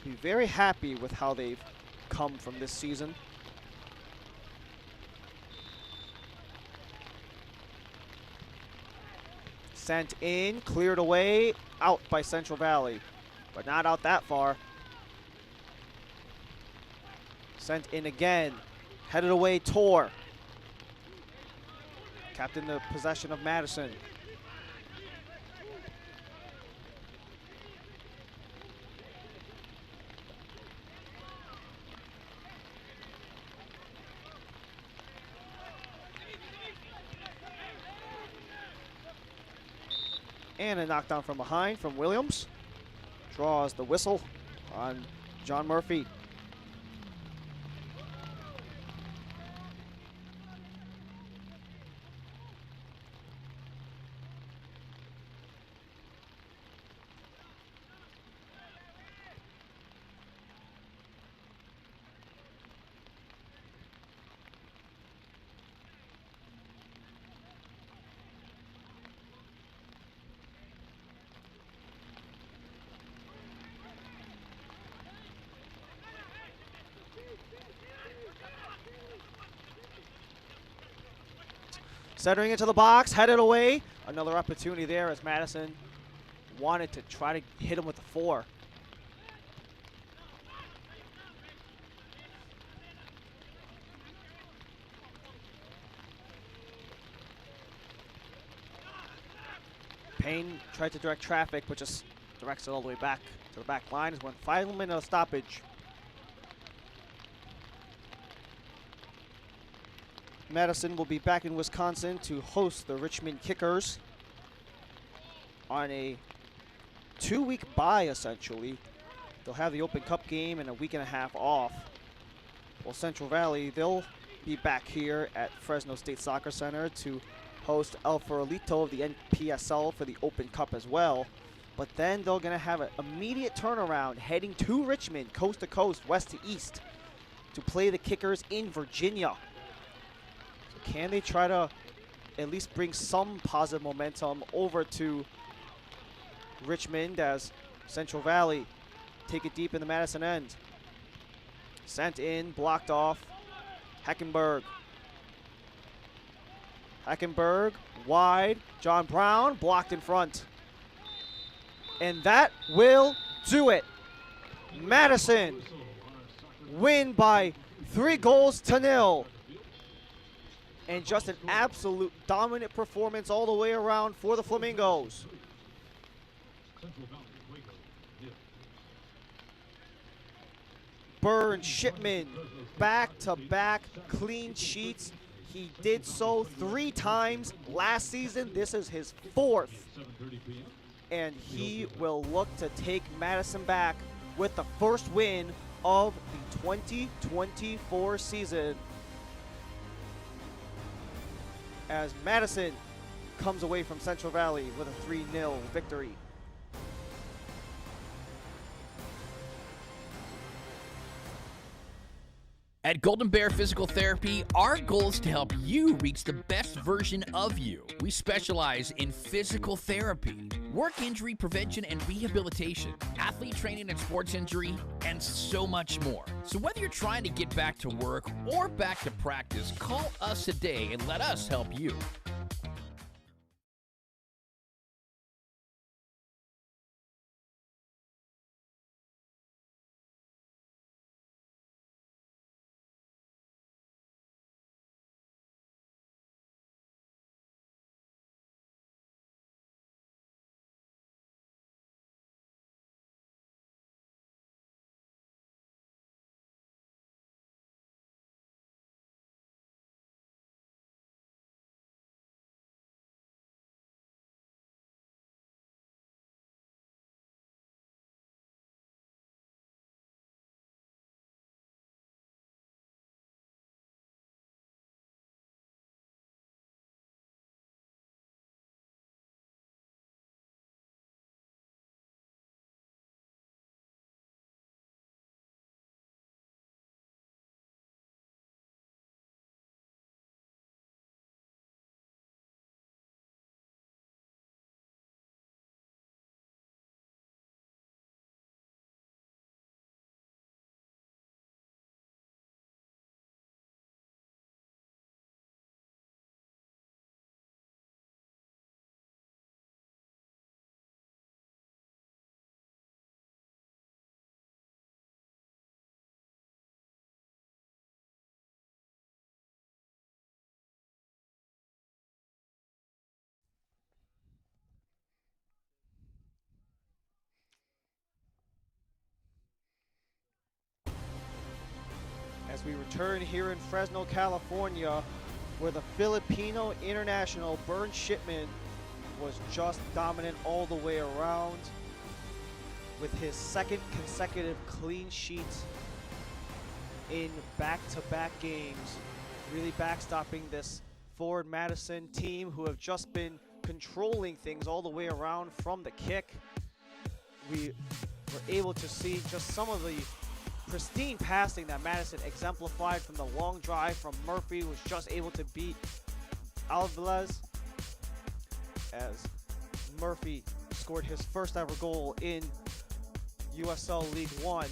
be very happy with how they've come from this season. Sent in, cleared away, out by Central Valley, but not out that far. Sent in again, headed away, Tor. Kept in the possession of Madison. And a knockdown from behind from Williams. Draws the whistle on John Murphy. Centering into the box, headed away. Another opportunity there as Madison wanted to try to hit him with the 4. Payne tried to direct traffic, but just directs it all the way back to the back line. Is 1 final minute of stoppage. Madison will be back in Wisconsin to host the Richmond Kickers on a 2-week bye, essentially. They'll have the Open Cup game and a week and a half off. Well, Central Valley, they'll be back here at Fresno State Soccer Center to host El Farolito of the NPSL for the Open Cup as well. But then they're going to have an immediate turnaround heading to Richmond, coast to coast, west to east, to play the Kickers in Virginia. Can they try to at least bring some positive momentum over to Richmond as Central Valley take it deep in the Madison end? Sent in, blocked off, Heckenberg. Heckenberg, wide, John Brown, blocked in front. And that will do it. Madison win by 3-0. And just an absolute dominant performance all the way around for the Flamingos. Burn Shipman, back-to-back clean sheets. He did so 3 times last season. This is his 4th. And he will look to take Madison back with the first win of the 2024 season, as Madison comes away from Central Valley with a 3-0 victory. At Golden Bear Physical Therapy, our goal is to help you reach the best version of you. We specialize in physical therapy, work injury prevention and rehabilitation, athlete training and sports injury, and so much more. So whether you're trying to get back to work or back to practice, call us today and let us help you. as we return here in Fresno, California, where the Filipino international Burn Shipman was just dominant all the way around with his second consecutive clean sheet in back-to-back games, really backstopping this Forward Madison team who have just been controlling things all the way around from the kick. We were able to see just some of the pristine passing that Madison exemplified from the long drive from Murphy, was just able to beat Alvarez as Murphy scored his first ever goal in USL League One.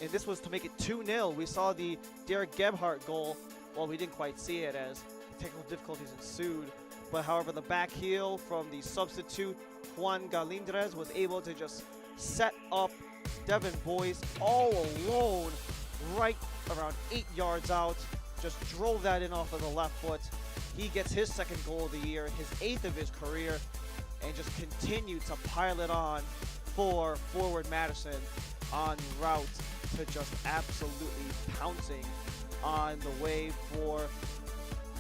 And this was to make it 2-0. We saw the Derek Gebhardt goal. Well, we didn't quite see it as technical difficulties ensued. But however, the back heel from the substitute Juan Galindrez was able to just set up Devin Boyce all alone right around 8 yards out. Just drove that in off of the left foot. He gets his second goal of the year, his 8th of his career, and just continued to pile it on for Forward Madison en route to just absolutely pouncing on the way for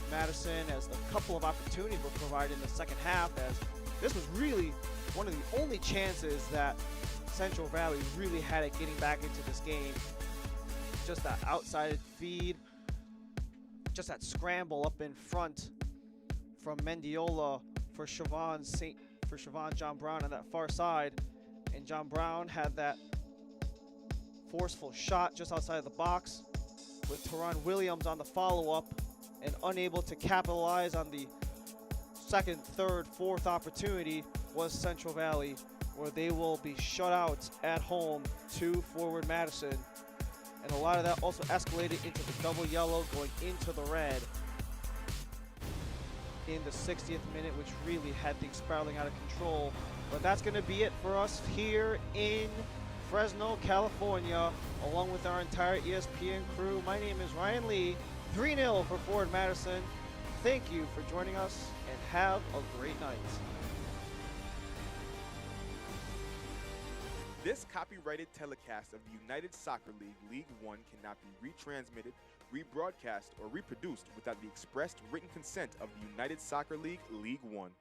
Madison, as a couple of opportunities were provided in the second half, as this was really one of the only chances that Central Valley really had at getting back into this game. Just that outside feed, just that scramble up in front from Mendiola for Siobhan John Brown on that far side. And John Brown had that forceful shot just outside of the box with Teron Williams on the follow-up and unable to capitalize on the second, third, fourth opportunity was Central Valley, where they will be shut out at home to Forward Madison. And a lot of that also escalated into the double yellow going into the red in the 60th minute, which really had things spiraling out of control. But that's going to be it for us here in Fresno, California, along with our entire ESPN crew. My name is Ryan Lee. 3-0 for Forward Madison. Thank you for joining us, and have a great night. This copyrighted telecast of the United Soccer League League One cannot be retransmitted, rebroadcast, or reproduced without the expressed written consent of the United Soccer League League One.